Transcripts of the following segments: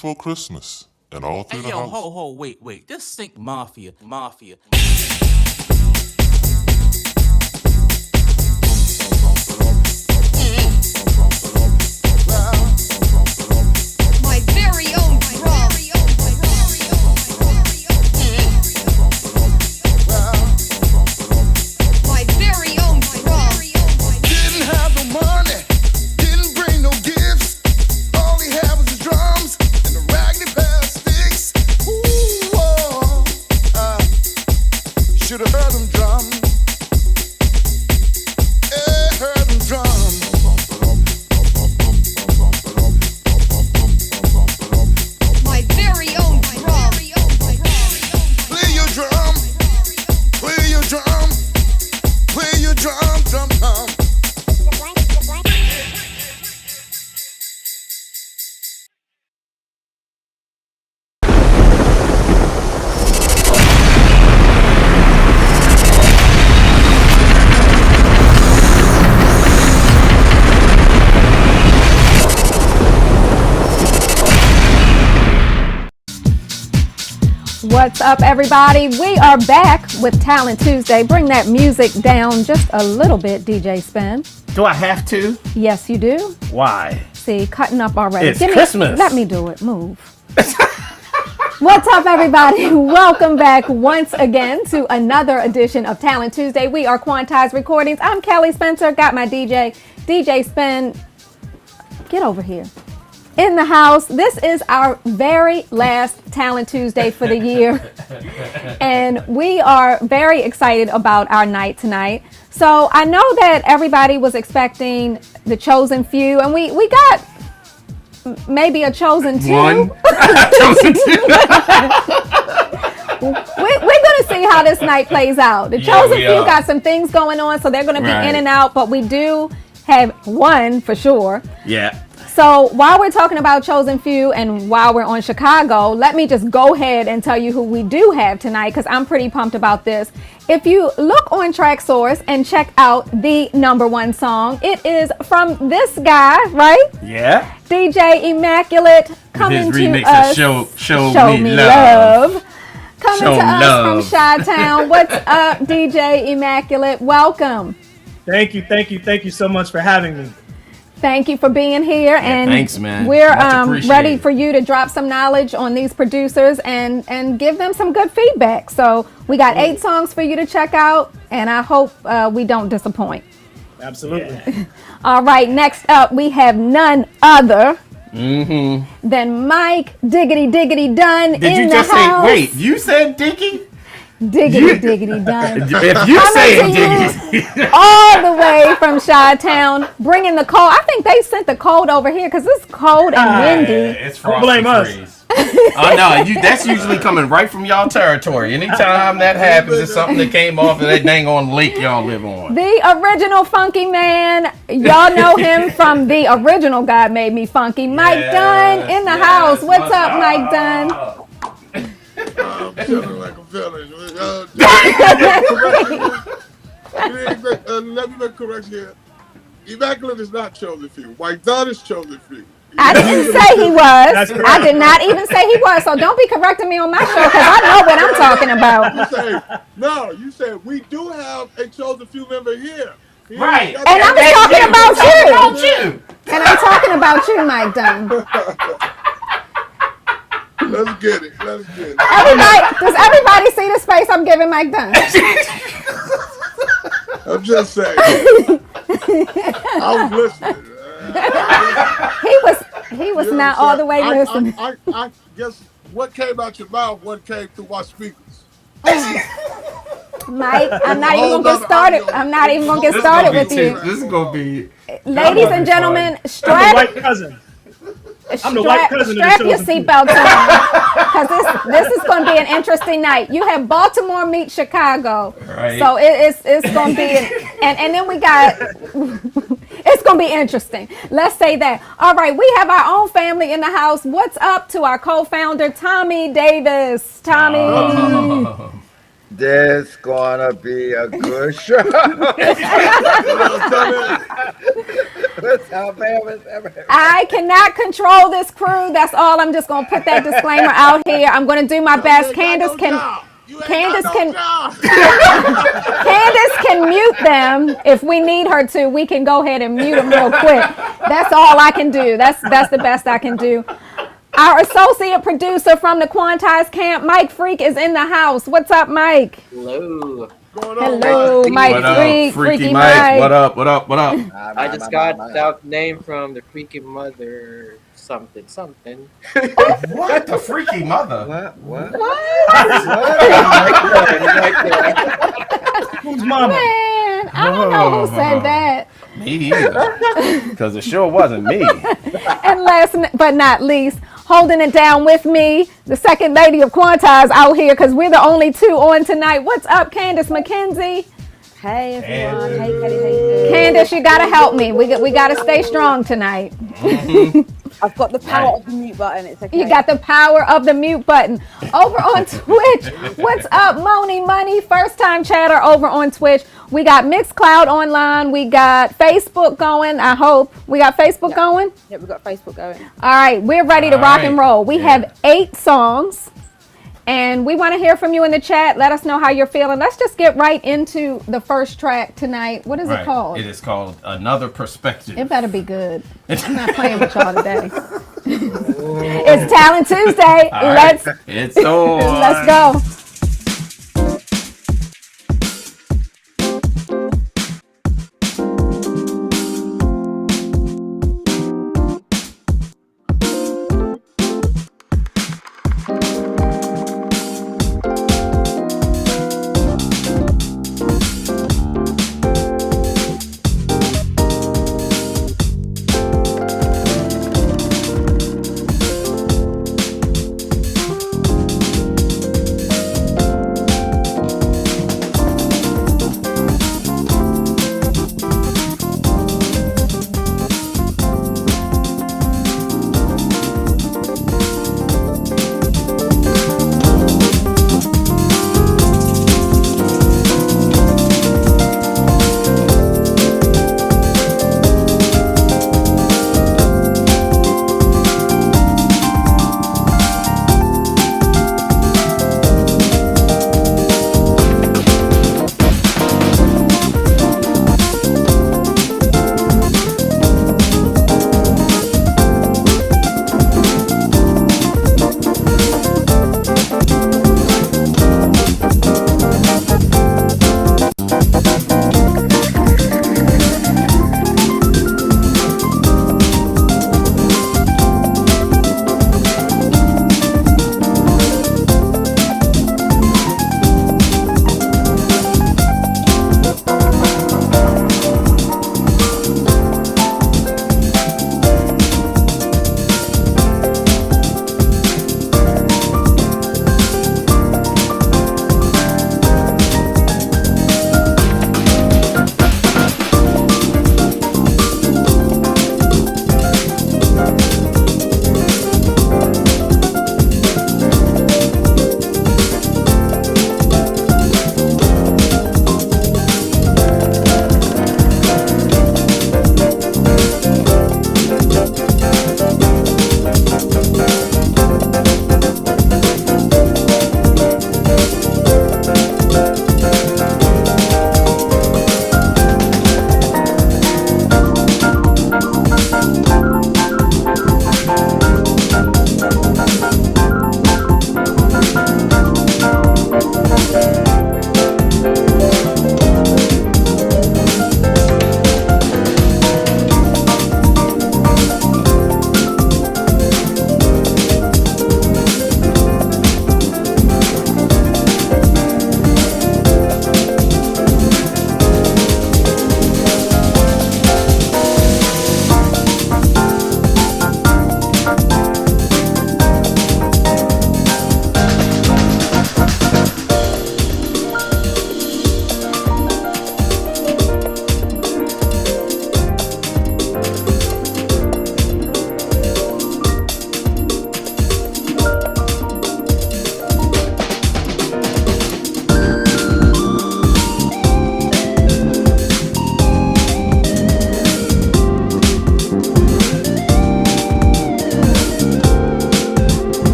before Christmas. And all through Hey, the yo, house. wait. This Sync Mafia. My very own drum. My very own drum. Didn't have no money, didn't bring no gifts. All he had was his drums and a raggedy pair of sticks. Ooh, oh, should have heard him drum. Heard him drum. My very own drum. Play your drum, play your drum, play your drum, drum, drum. What's up, everybody? We are back with Talent Tuesday. Bring that music down just a little bit, DJ Spen. Do I have to? Yes, you do. Why? See, cutting up already. It's Christmas. Let me do it. Move. What's up, everybody? Welcome back once again to another edition of Talent Tuesday. We are Quantized Recordings. I'm Kelly Spencer. Got my DJ Spen. Get over here. In the house. This is our very last Talent Tuesday for the year. And we are very excited about our night tonight. So I know that everybody was expecting the chosen few, and we got maybe a chosen two. One. Chosen two. We're going to see how this night plays out. The chosen few got some things going on, so they're going to be in and out, but we do have one for sure. Yeah. So while we're talking about chosen few and while we're on Chicago, let me just go ahead and tell you who we do have tonight, because I'm pretty pumped about this. If you look on TrackSource and check out the #1 song, it is from this guy, right? Yeah. DJ Immaculate coming His to remix us. of Show Me Love. Coming Show to us love. from Chi-Town. What's up, DJ Immaculate? Welcome. Thank you so much for having me. Thank you for being here, and thanks, man. We're Much appreciated. ready for you to drop some knowledge on these producers and give them some good feedback. So we got 8 songs for you to check out, and I hope we don't disappoint. Absolutely. Yeah. All right, next up we have none other than Mike Diggity Dunn Did in you the just house. say, wait, you said Dicky? Diggity Dunn. If you say it, Dicky. All the way from Chi-Town, bringing the cold. I think they sent the cold over here because it's cold and windy. It's Don't blame us. freeze. Oh no, that's usually coming right from y'all territory. Anytime that happens, it's something that came off of that dang on lake y'all live on. The original funky man. Y'all know him from the original God Made Me Funky. Mike Dunn in the house. What's up, Mike Dunn? I'm feeling like I'm feeling. Let me make a correction here. Immaculate is not chosen few. White Dunn is chosen few. I didn't say he was. I did not even say he was. So don't be correcting me on my show, because I know what I'm talking about. You said we do have a chosen few member here. Right. And I'm talking about you. And I'm talking about you, Mike Dunn. Let's get it. Does everybody see the space I'm giving Mike Dunn? I'm just saying. I was listening. He was not all the way listening. I guess what came out your mouth, what came through my speakers. Mike, I'm not even gonna get started. I'm not even gonna get started with you. This is gonna be. Ladies and gentlemen, I'm the white cousin. I'm the white cousin. Strap your seatbelts on, because this is going to be an interesting night. You have Baltimore meet Chicago, Right. So it's going to be, and then we got, it's going to be interesting. Let's say that. All right, we have our own family in the house. What's up to our co-founder Tommy Davis? Tommy. This gonna be a good show. What's I cannot control this crew. That's all. I'm just gonna put that disclaimer out here. I'm gonna do my best. Candace can Candace can mute them if we need her to. We can go ahead and mute them real quick. That's all I can do. That's the best I can do. Our associate producer from the Quantized camp, Mike Freak, is in the house. What's up, Mike? Hello. Hello, Mike What up, Freak. Freaky Mike? What up? What up? What up? I just got that name from the Freaky Mother something. What? The Freaky Mother? What? Who's mama? Man, I don't know who said that. Me either. Because it sure wasn't me. And last but not least, holding it down with me, the second lady of Quantize out here, because we're the only two on tonight. What's up, Candace McKenzie? Hey everyone. Hey Kelly. How you doing? Candace, you gotta help me. We got to stay strong tonight. I've got the power of the mute button. It's okay. You got the power of the mute button. Over on Twitch, what's up, Moni Money? First time chatter over on Twitch. We got Mixcloud online. We got Facebook going, I hope. We got Facebook going? Yeah, we've got Facebook going. All right, we're ready to rock and roll. We have 8 songs, and we want to hear from you in the chat. Let us know how you're feeling. Let's just get right into the first track tonight. What is it called? It is called Another Perspective. It better be good. I'm not playing with y'all today. It's Talent Tuesday. It's on. Let's go.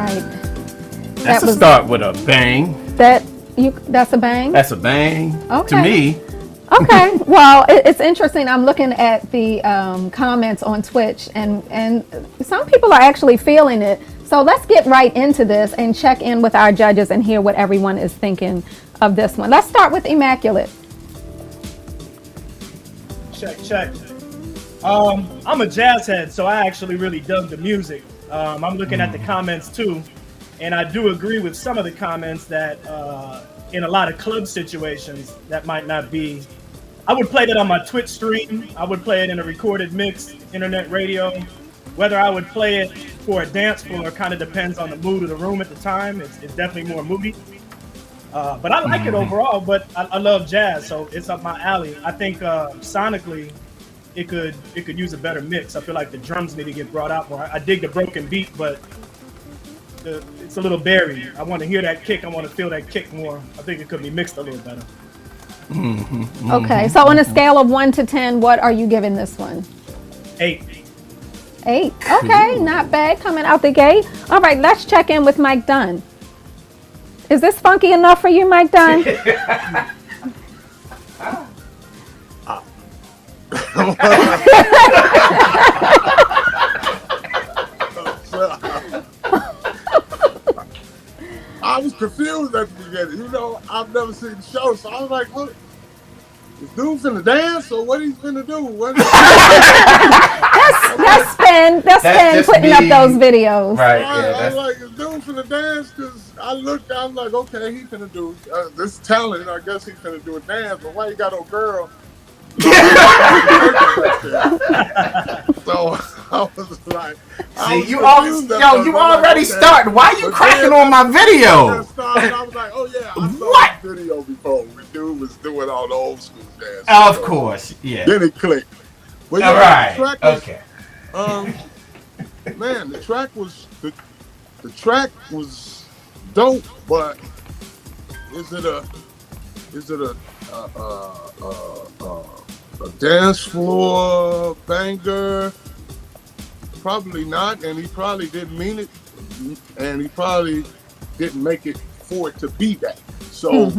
right. That's a start with a bang. That's a bang? That's a bang. Okay. To me. Okay. Well, it's interesting. I'm looking at the comments on Twitch, and some people are actually feeling it. So let's get right into this and check in with our judges and hear what everyone is thinking of this one. Let's start with Immaculate. Check. I'm a jazz head, so I actually really dug the music. I'm looking at the comments too, and I do agree with some of the comments that in a lot of club situations that might not be. I would play that on my Twitch stream. I would play it in a recorded mix, internet radio. Whether I would play it for a dance floor kind of depends on the mood of the room at the time. It's definitely more moody. But I like it overall, but I love jazz, so it's up my alley. I think sonically, it could use a better mix. I feel like the drums need to get brought out more. I dig the broken beat, but it's a little buried. I want to hear that kick. I want to feel that kick more. I think it could be mixed a little better. Okay, so on a scale of 1 to 10, what are you giving this one? 8. 8. Okay, not bad coming out the gate. All right, let's check in with Mike Dunn. Is this funky enough for you, Mike Dunn? I was confused at the beginning. You know, I've never seen the show, so I was like, "What? Is dude finna dance, or what he's finna do?" What That's Spen. That's Spen putting up those videos. Right. I was like, "Is dude finna dance?" Because I looked, I'm like, "Okay, he finna do this talent. I guess he finna do a dance, but why you got no girl?" So I was like, See, you already started. Why are you cracking on my video? I was like, "Oh yeah, I saw What? the video before. The dude was doing all the old school dance." Of course, yeah. Then it clicked. But yeah, All right. the track was, Okay. man, the track was dope, but is it a dance floor banger? Probably not, and he probably didn't mean it, and he probably didn't make it for it to be that. So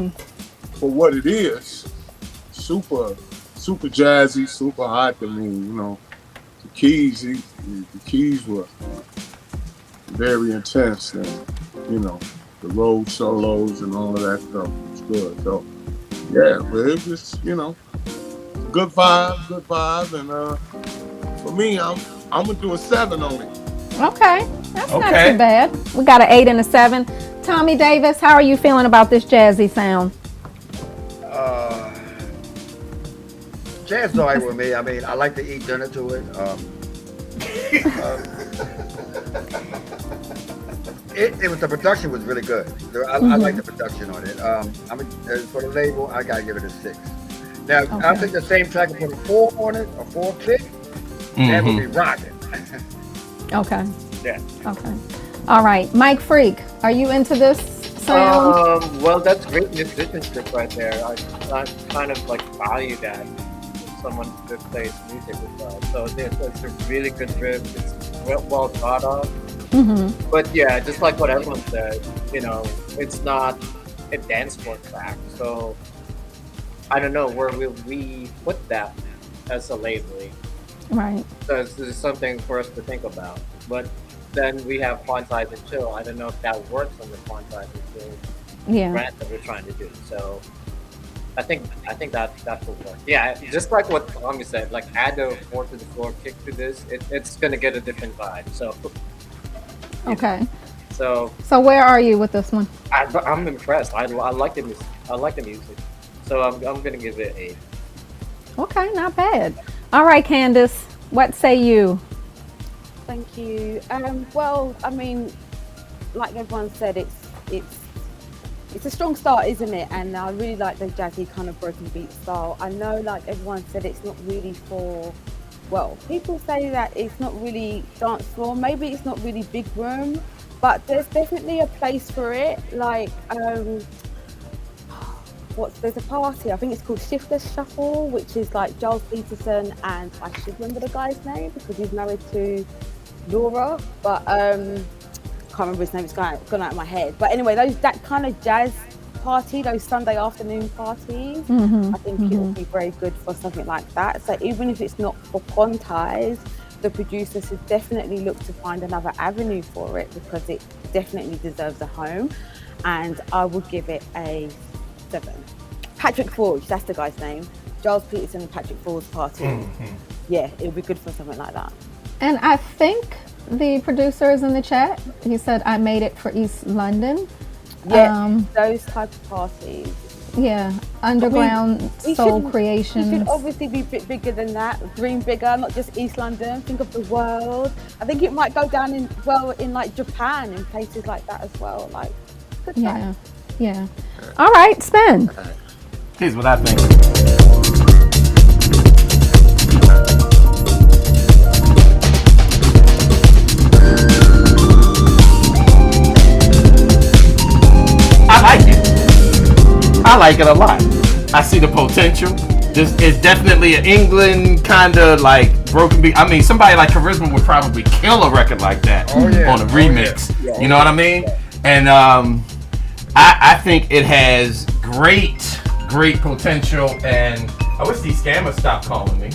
for what it is, super jazzy, super hot to me. You know, the keys were very intense, and you know, the road solos and all of that stuff was good. So yeah, but it was, you know, good vibe, and for me, I'm gonna do a 7 on it. Okay, that's not too bad. We got an 8 and a 7. Tommy Davis, how are you feeling about this jazzy sound? Jazz is all right with me. I mean, I like to eat dinner to it. It was, the production was really good. I like the production on it. For the label, I gotta give it a 6. Now, I think the same track would put a 4 on it, a 4 click. That would be rocking. Okay. Yeah. Okay. All right, Mike Freak, are you into this sound? Well, that's great musicianship right there. I kind of like value that someone that plays music with that. So it's a really good riff. It's well thought of. But yeah, just like what everyone said, you know, it's not a dance floor track. So I don't know, where will we put that as a labeling? Right. So this is something for us to think about. But then we have quantize and chill. I don't know if that works on the quantize and chill brand that we're trying to do. So I think that will work. Yeah, just like what Tommy said, like add a 4 to the floor kick to this, it's gonna get a different vibe. So okay. So where are you with this one? I'm impressed. I like the music. So I'm gonna give it an 8. Okay, not bad. All right, Candace, what say you? Thank you. Well, I mean, like everyone said, it's a strong start, isn't it? And I really like the jazzy kind of broken beat style. I know, like everyone said, it's not really for, well, people say that it's not really dance floor. Maybe it's not really big room, but there's definitely a place for it. Like, there's a party, I think it's called Shiftless Shuffle, which is like Giles Peterson, and I should remember the guy's name because he's married to Laura, but can't remember his name. It's gone out of my head. But anyway, that kind of jazz party, those Sunday afternoon parties, I think it will be very good for something like that. So even if it's not for quantize, the producers should definitely look to find another avenue for it because it definitely deserves a home. And I would give it a 7. Patrick Forge, that's the guy's name. Giles Peterson and Patrick Forge party. Yeah, it would be good for something like that. And I think the producer is in the chat. He said, I made it for East London. Yeah, those type of parties. Yeah, underground soul creations. It should obviously be a bit bigger than that. Dream bigger, not just East London. Think of the world. I think it might go down in like Japan and places like that as well. Like, good time. Yeah. All right, Spen. Here's what I think. I like it a lot. I see the potential. This is definitely an England kind of like broken beat. I mean, somebody like Charisma would probably kill a record like that on a remix. You know what I mean? And I think it has great potential. And I wish these scammers stopped calling me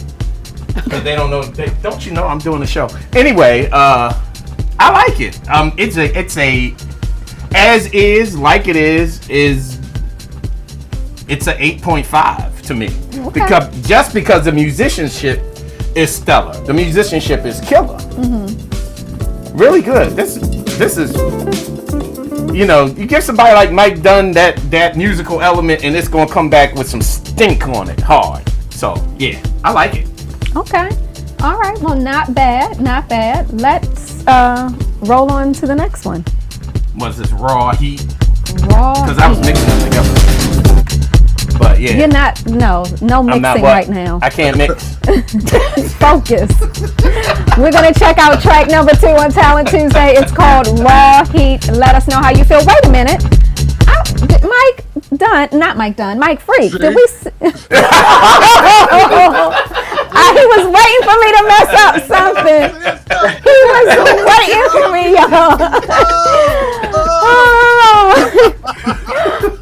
because they don't know. Don't you know I'm doing the show? Anyway, I like it. It's a as is like it is. It's an 8.5 to me. Okay. Because the musicianship is stellar. The musicianship is killer. Really good. This is, you give somebody like Mike Dunn that musical element and it's gonna come back with some stink on it hard. So yeah, I like it. Okay. All right. Well, not bad. Let's roll on to the next one. What's this, Raw Heat? Raw Because I was mixing them together. But yeah. You're not, no mixing right now. I can't mix. Focus. We're going to check out track number 2 on Talent Tuesday. It's called Raw Heat. Let us know how you feel. Wait a minute. Mike Freak. Did we? He was waiting for me to mess up something. He was waiting for me, y'all.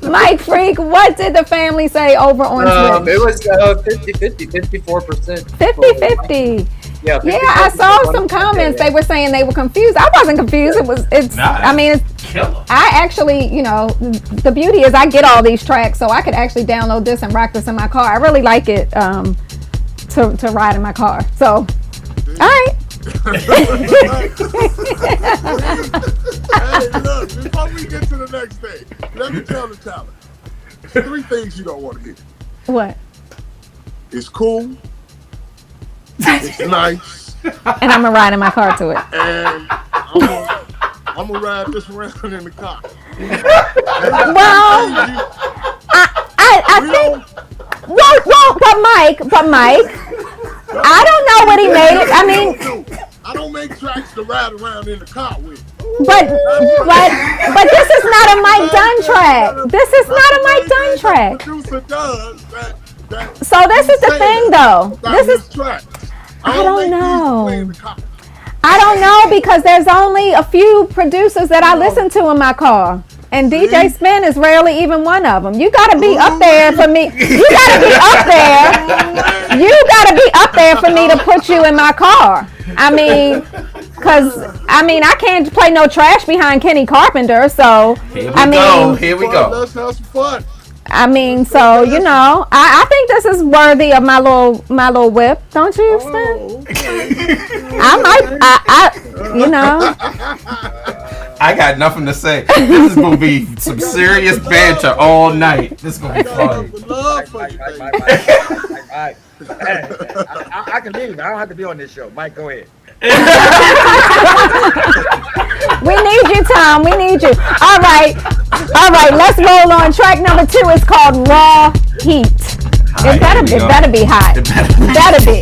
Mike Freak, what did the family say over on Twitch? It was 50-50, 54%. 50-50. Yeah, I saw some comments. They were saying they were confused. I wasn't confused. It's killer. I actually, the beauty is I get all these tracks, so I could actually download this and rock this in my car. I really like it to ride in my car. So, all right. Hey, look, before we get to the next thing, let me tell the talent. 3 things you don't want to hear. What? It's cool. It's nice. And I'm going to ride in my car to it. And I'm going to ride this around in the car. Well, I think... But Mike, I don't know what he made it. I mean... I don't make tracks to ride around in the car with. But this is not a Mike Dunn track. This is not a Mike Dunn track. Producer does that. So this is the thing, though. This is. Track. I don't know. I don't know because there's only a few producers that I listen to in my car. And DJ Spen is rarely even one of them. You gotta be up there for me. You gotta be up there. You gotta be up there for me to put you in my car. I mean, I can't play no trash behind Kenny Carpenter. So Here we go. Let's have some fun. I mean, so I think this is worthy of my little whip, don't you, Spen? I got nothing to say. This is gonna be some serious banter all night. This is gonna be funny. I can leave. I don't have to be on this show. Mike, go ahead. We need you, Tom. We need you. All right. Let's roll on. Track number 2 is called Raw Heat. It better be hot. It better be.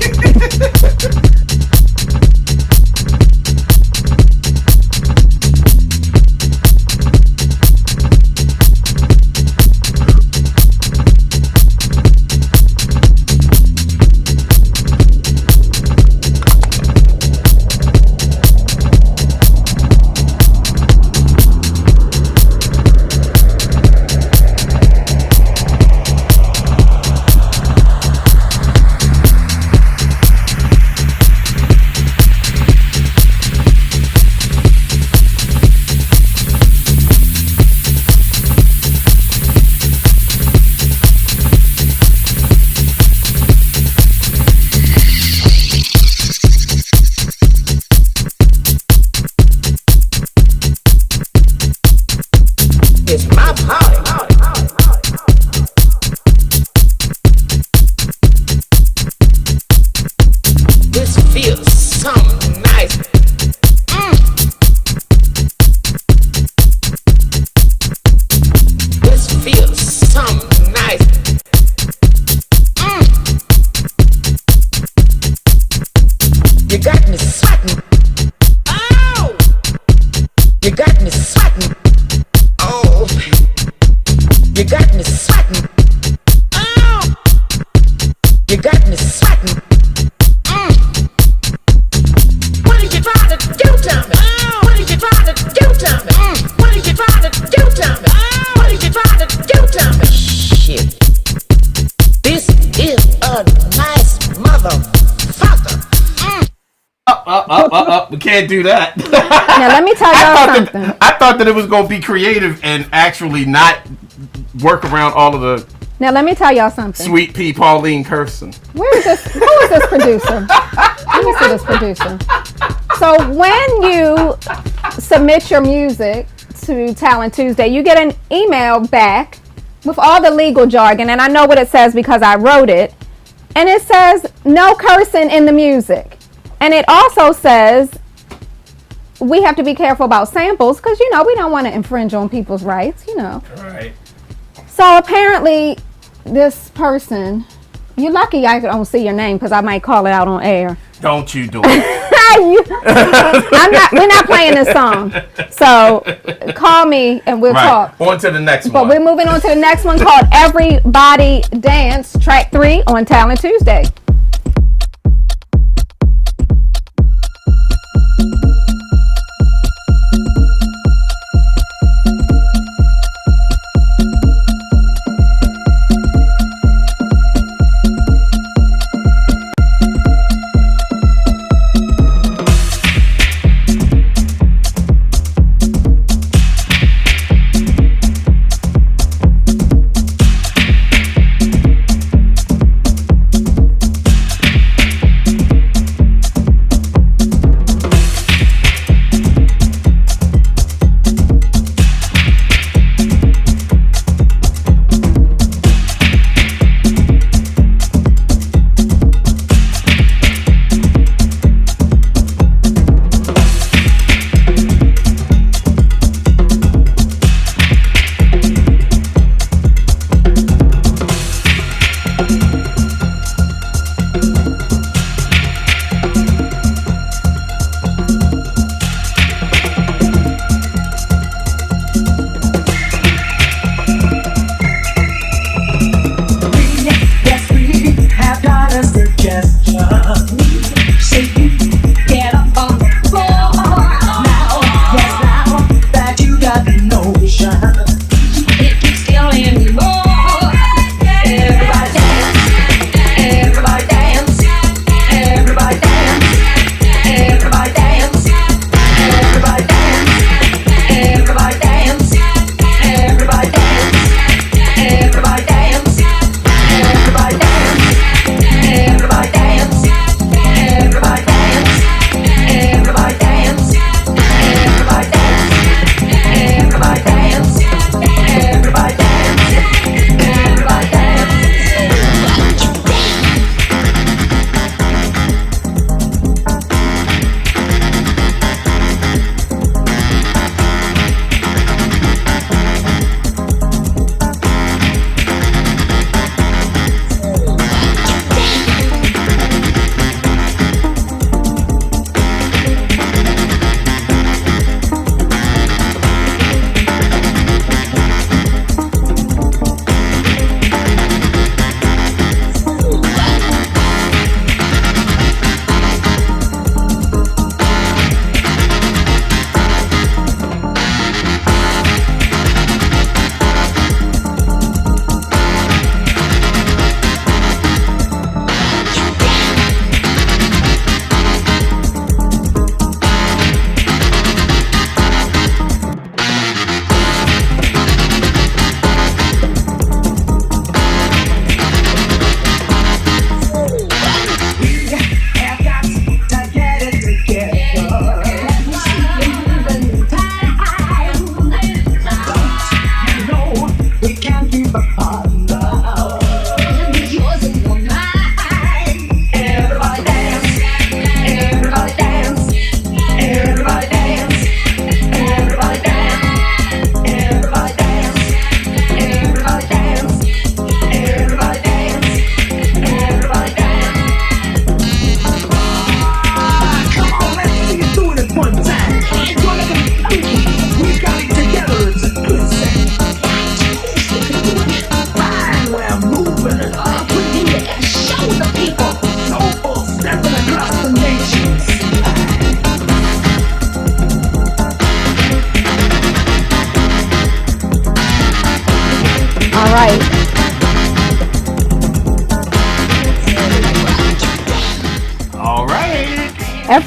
is my party. This feels so nice. This feels so nice. You got me sweating. Oh! You got me sweating. Oh! You got me sweating. Oh! You got me sweating. What are you trying to do to me? What are you trying to do to me? What are you trying to do to me? What are you trying to do to me? Shit. This is a nice motherfucker. We can't do that. Now let me tell y'all something. I thought that it was gonna be creative and actually not work around all of the Now let me tell y'all something. Sweet Pea Pauline Kirsten. Where is this? Who is this producer? Let me see this producer. So when you submit your music to Talent Tuesday, you get an email back with all the legal jargon, and I know what it says because I wrote it. And it says no cursing in the music. And it also says we have to be careful about samples because, you know, we don't want to infringe on people's rights, you know. Right. So apparently this person, you're lucky I don't see your name because I might call it out on air. Don't you do it. We're not playing this song. So call me and we'll talk. On to the next But one. we're moving on to the next one called Everybody Dance, track 3 on Talent Tuesday.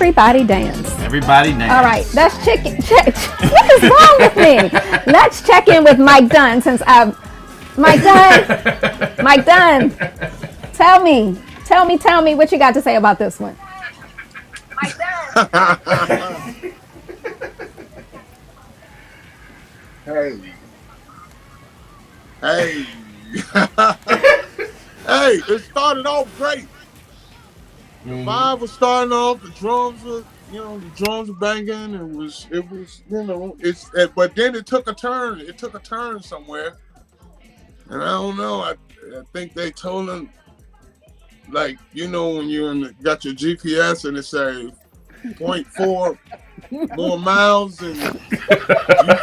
Everybody dance. Everybody dance. All right, let's check. What is wrong with me? Let's check in with Mike Dunn since Mike Dunn. Tell me what you got to say about this one. Mike Dunn. Hey, it started off great. The vibe was starting off. The drums were banging. It was, but then it took a turn. It took a turn somewhere, and I don't know. I think they told them, like, when you're got your GPS and it say 0.4 more miles, and you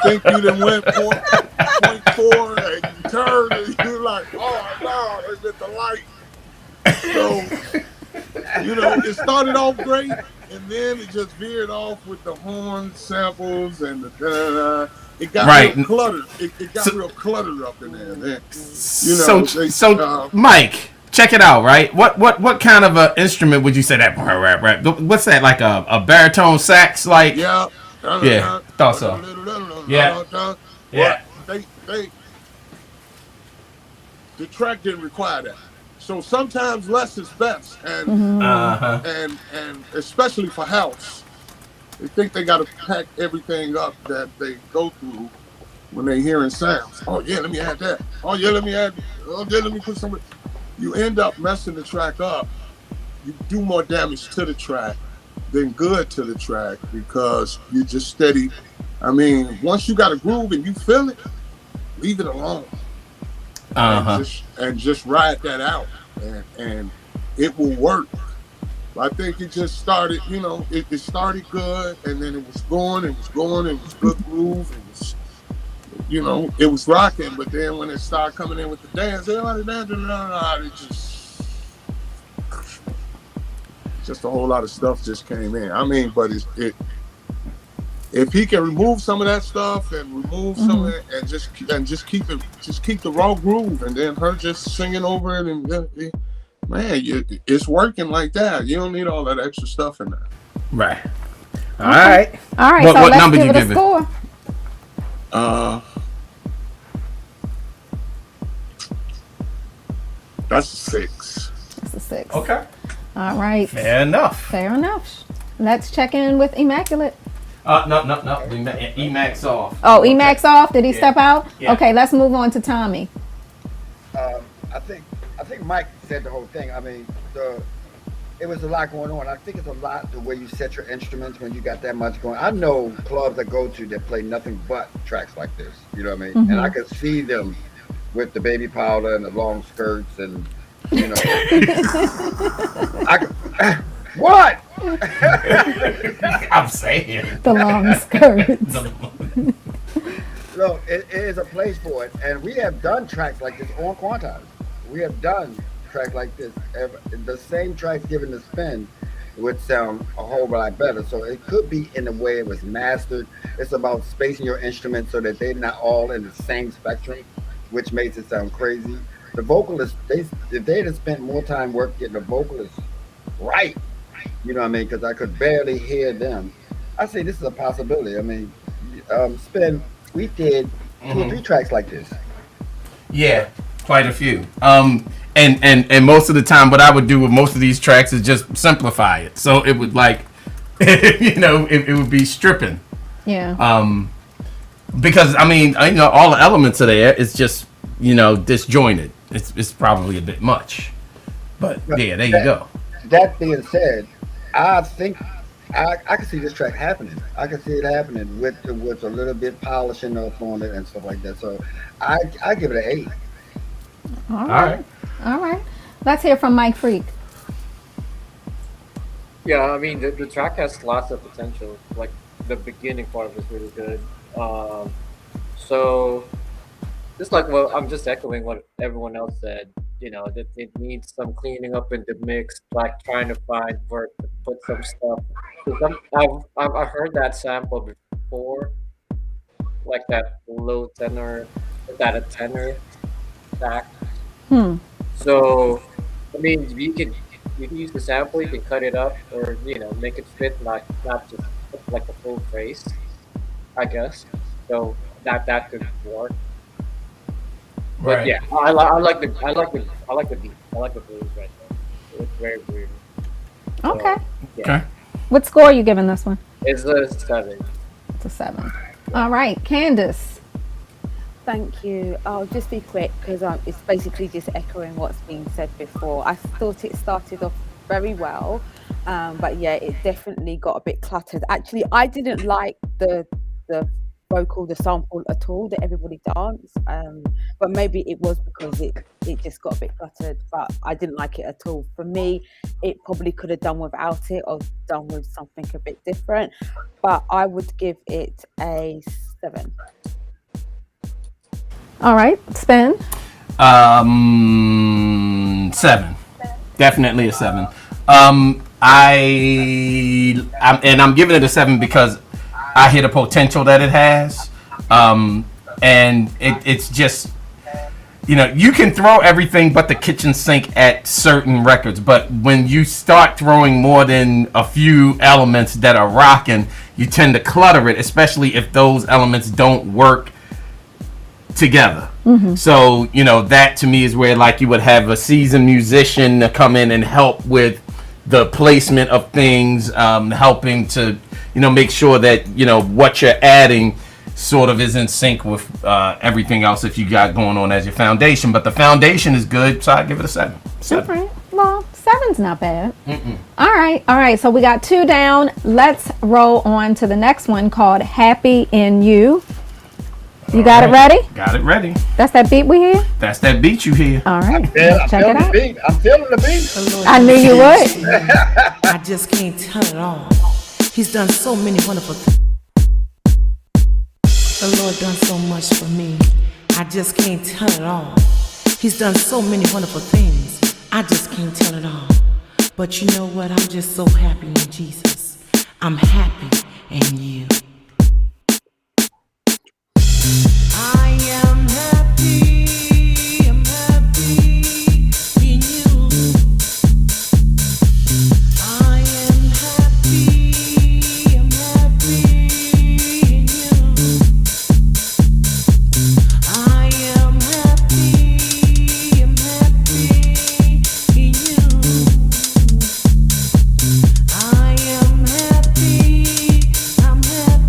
think you done went 0.4, and you turn and you're like, oh no, they hit the light. So, it started off great, and then it just veered off with the horn samples and the da-da-da. It got real cluttered. It got real cluttered up in there. So Mike, check it out, right? What kind of an instrument would you say that? What's that, like a baritone sax? Like, yeah, thought so. Yeah. The track didn't require that. So sometimes less is best, and and especially for house, they think they got to pack everything up that they go through when they hearing sounds. Oh yeah, let me add that. Oh yeah, let me add. Oh yeah, let me put some. You end up messing the track up. You do more damage to the track than good to the track because you're just steady. I mean, once you got a groove and you feel it, leave it alone. And just ride that out, and it will work. I think it just started, it started good, and then it was going, it was good groove, it was rocking. But then when it started coming in with the dance, everybody dancing, just a whole lot of stuff just came in. I mean, but if he can remove some of that stuff and remove some of it and just keep the raw groove, and then her just singing over it, and man, it's working like that. You don't need all that extra stuff in there. Right. All right. So what let's number give you it a give it? score. That's a 6. That's a 6. Okay. All right. Fair enough. Let's check in with Immaculate. No. Emax off. Oh, Emax off? Did he step out? Yeah. Okay, let's move on to Tommy. I think Mike said the whole thing. I mean, it was a lot going on. I think it's a lot the way you set your instruments when you got that much going. I know clubs I go to that play nothing but tracks like this. You know what I mean? And I could see them with the baby powder and the long skirts and what? I'm saying the long skirts. No, it is a place for it, and we have done tracks like this on Quantize. We have done tracks like this. The same tracks given to Spen would sound a whole lot better. So it could be in the way it was mastered. It's about spacing your instruments so that they're not all in the same spectrum, which makes it sound crazy. The vocalists, if they had spent more time work getting the vocalists right, you know what I mean? Because I could barely hear them. I say this is a possibility. I mean, Spen, we did 2 or 3 tracks like this. Yeah, quite a few. And most of the time, what I would do with most of these tracks is just simplify it. So it would it would be stripping. Yeah. Because I mean, all the elements of there is just disjointed. It's probably a bit much, but yeah, there you go. That being said, I think I can see this track happening. I can see it happening with a little bit polishing up on it and stuff like that. So I give it an 8. All right. Let's hear from Mike Freak. Yeah, I mean the track has lots of potential. Like the beginning part of it is really good. So just like I'm just echoing what everyone else said. That it needs some cleaning up in the mix, like trying to find where to put some stuff. I've heard that sample before, like that low tenor, that a tenor sax. So I mean, you use the sample, you can cut it up or make it fit, not just like a full phrase, I guess. So that could work. But Right. yeah, I like the beat. I like the blues right there. It's very weird. So, Okay. yeah, Okay. What score are you giving this one? it's a 7. It's a 7. All right, Candace. Thank you. I'll just be quick because it's basically just echoing what's been said before. I thought it started off very well, but yeah, it definitely got a bit cluttered. Actually, I didn't like the vocal, the sample at all that everybody danced, but maybe it was because it just got a bit cluttered. But I didn't like it at all. For me, it probably could have done without it or done with something a bit different. But I would give it a 7. All right, Spen. 7. Definitely a 7. I'm giving it a 7 because I hear the potential that it has, and it's just, you can throw everything but the kitchen sink at certain records, but when you start throwing more than a few elements that are rocking, you tend to clutter it, especially if those elements don't work together. So that to me is where like you would have a seasoned musician to come in and help with the placement of things, helping to make sure that what you're adding sort of is in sync with everything else that you got going on as your foundation. But the foundation is good, so I give it a 7. All right. Well, 7's not bad. All right. So we got 2 down. Let's roll on to the next one called "Happy in You." You got it ready? Got it ready. That's that beat we hear? That's that beat you hear. All right. I'm Check it feeling the out. beat. I'm feeling the beat. I knew you would. I just can't tell it all. He's done so many wonderful things. The Lord done so much for me. I just can't tell it all. He's done so many wonderful things. I just can't tell it all. But you know what? I'm just so happy in Jesus. I'm happy in you. I am happy. I'm happy in you. I am happy. I'm happy in you. I am happy. I'm happy in you. I am happy. I'm happy.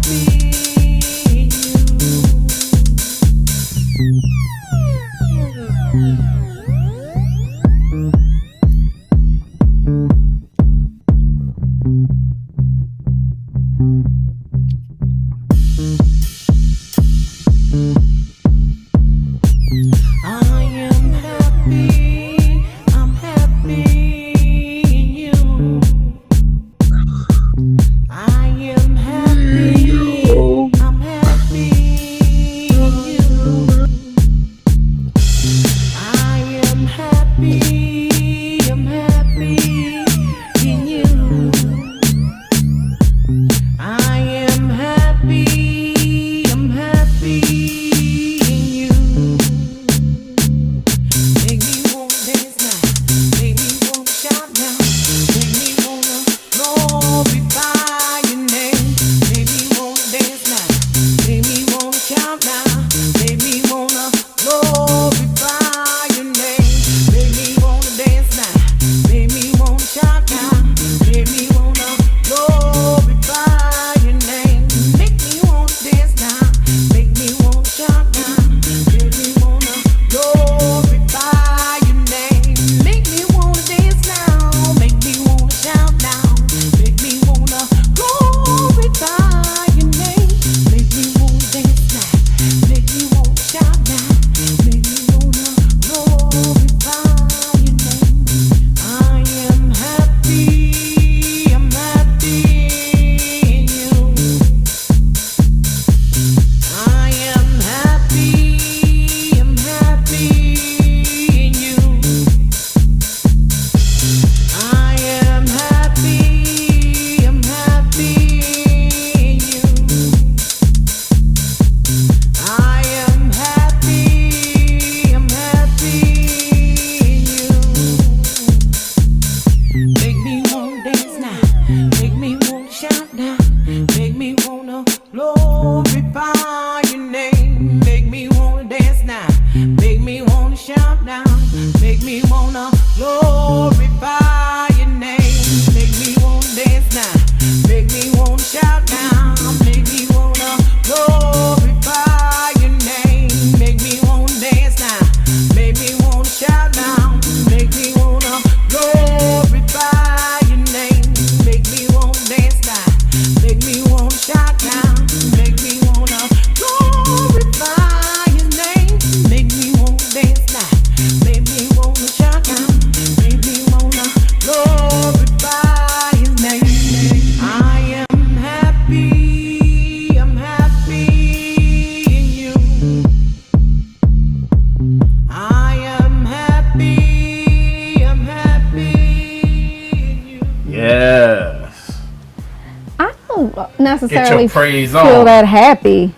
necessarily praise feel on. that happy.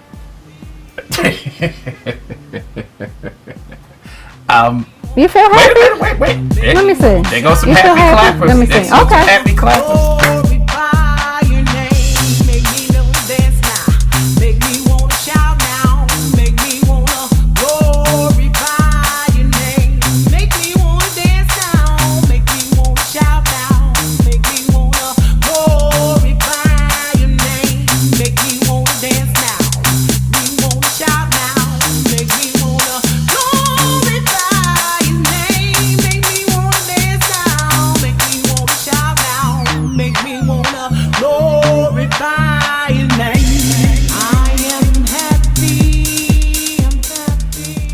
You feel happy? Wait. Let me see. There goes some You feel happy happy? clappers. Let me see. There's some Okay. happy clappers.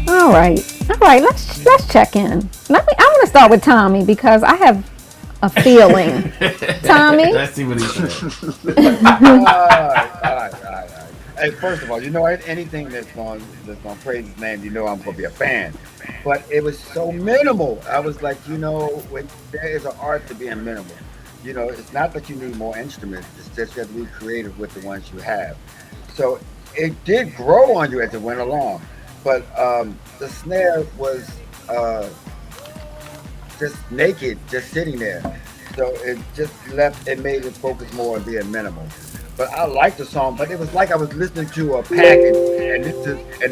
All right. Let's check in. I want to start with Tommy because I have a feeling. Tommy. Let's see what he said. All right. Hey, first of all, anything that's going to praise his name, I'm going to be a fan. But it was so minimal. I was like, when there is an art to being minimal. It's not that you need more instruments. It's just you have to be creative with the ones you have. So it did grow on you as it went along. But the snare was just naked, just sitting there. So it made it focus more on being minimal. But I liked the song, but it was like I was listening to a package, and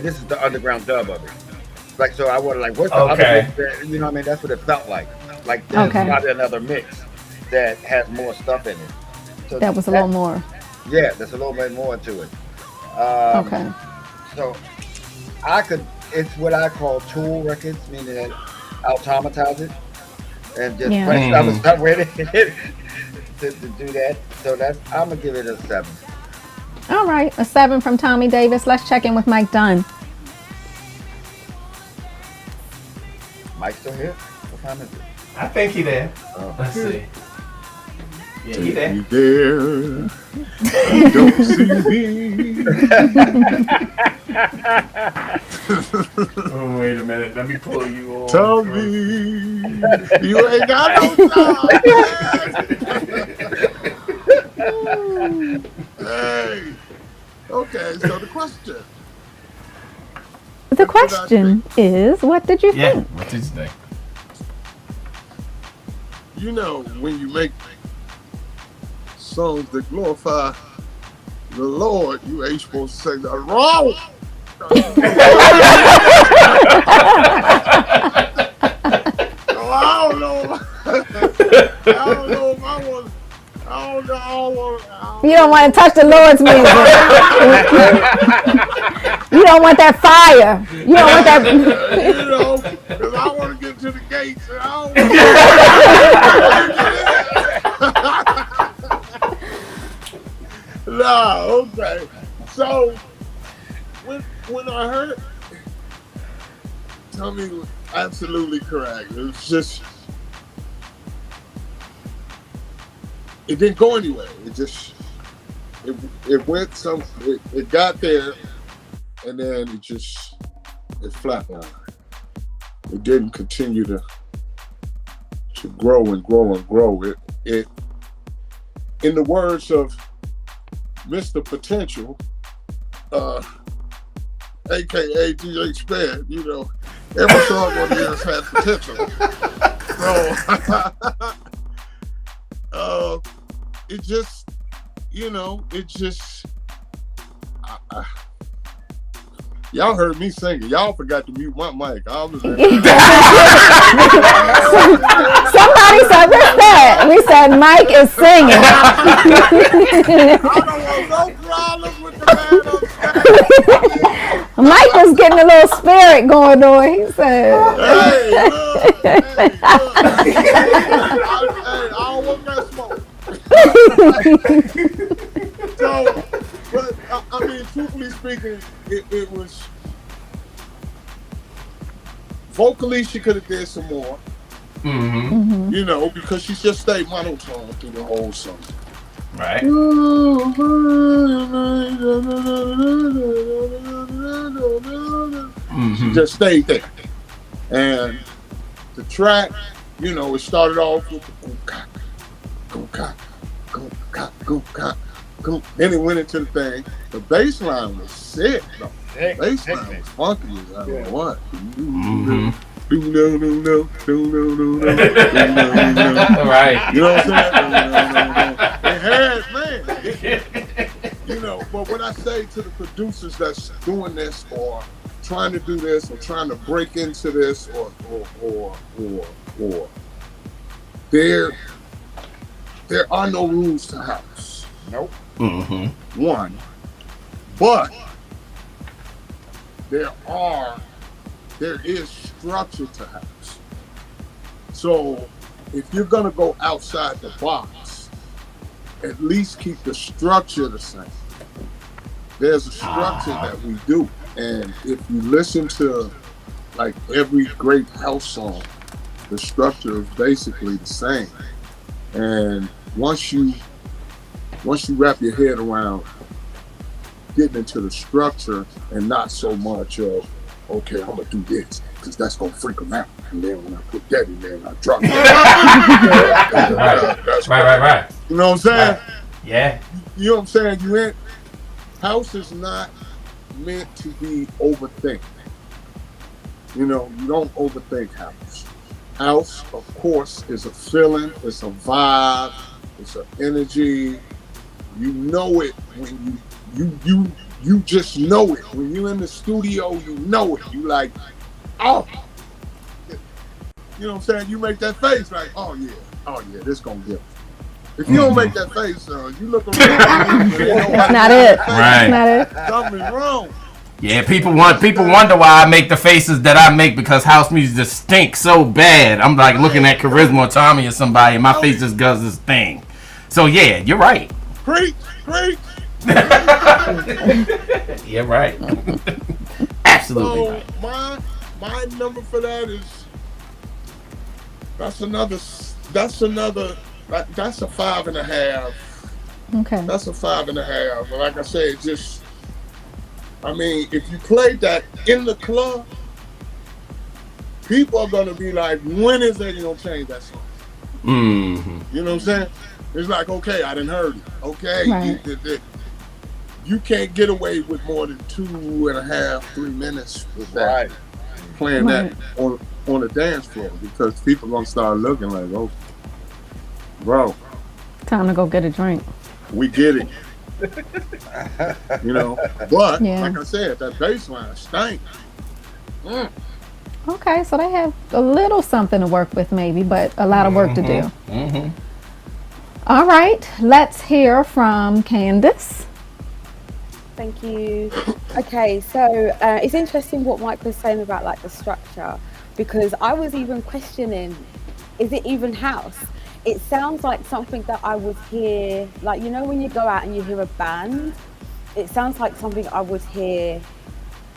this is the underground dub of it. Like, so I was like, what's the other mix? You know what I mean? That's what it felt like. Like there's probably another mix that has more stuff in it. So that was a little more. Yeah, there's a little bit more to it. Okay. So it's what I call tool records, meaning that I automatize it and just play stuff with it to do that. So I'm gonna give it a 7. All right, a 7 from Tommy Davis. Let's check in with Mike Dunn. Mike still here? What time is it? I think he there. Let's see. Yeah, he there. You there? You don't see me. Oh, wait a minute. Let me pull you on. Tell me you ain't got no time. Hey. Okay, so the question. The question is, what did you think? What did you think? When you make songs that glorify the Lord, you ain't supposed to say that wrong. I don't know if I want. You don't want to touch the Lord's music. You don't want that fire. You don't want that. Because I want to get to the gates. And I don't No, okay. So when I heard, Tommy was absolutely correct. It was just. It didn't go anywhere. It went it got there, and then it flatlined. It didn't continue to grow and grow and grow. It in the words of Mr. Potential, aka DJ Spen, every song on yours has potential. So y'all heard me singing. Y'all forgot to mute my mic. Somebody said, what's that? We said Mike is singing. I don't want no problems with the man on stage. Mike was getting a little spirit going on. He said, Hey, I don't want that smoke. So, but I mean, truthfully speaking, it was vocally she could have did some more. Because she just stayed monotone through the whole song. Right. She just stayed there. And the track, it started off with the go-cock, go-cock, go-cock, go-cock. Then it went into the thing. The bass line was sick, though. Heck, Bass heck, line man. was funky as I don't know what. Right. You know what I'm saying? It had, man. You know, but what I say to the producers that's doing this or trying to do this or trying to break into this or there are no rules to house. Nope. One, but there is structure to house. So if you're gonna go outside the box, at least keep the structure the same. There's a structure that we do, and if you listen to like every great house song, the structure is basically the same. And once you wrap your head around getting into the structure and not so much of, okay, I'm gonna do this because that's gonna freak them out, and then when I put that in there and I drop it. Right. You know what I'm saying? Yeah. You know what I'm saying? House is not meant to be overthink. You know, you don't overthink house. House, of course, is a feeling, it's a vibe, it's an energy. You know it when you just know it. When you're in the studio, you know it. You like, oh, you know what I'm saying? You make that face like, oh yeah, this gonna get it. If you don't make that face, you look around. That's not it. Right. That's not it. Something's wrong. Yeah, people wonder why I make the faces that I make because house music just stinks so bad. I'm like looking at Charisma or Tommy or somebody, and my face just does this thing. So yeah, you're right. Preach. You're right. Absolutely So right. my number for that is that's a 5.5. Okay. That's a 5.5. But like I said, if you play that in the club, people are gonna be like, when is they gonna change that song? Mm-hmm. You know what I'm saying? It's like, okay, I done heard it. Okay, Right. you can't get away with more than 2.5, 3 minutes with that. Playing that on the dance floor because people gonna start looking like, oh, bro, Time to go get a drink. we get it. You know, but Yeah. like I said, that bass line stank. Okay, so they have a little something to work with maybe, but a lot of work to do. Mm-hmm. All right, let's hear from Candace. Thank you. Okay, so it's interesting what Mike was saying about like the structure, because I was even questioning, is it even house? It sounds like something that I would hear, like, you know, when you go out and you hear a band, it sounds like something I would hear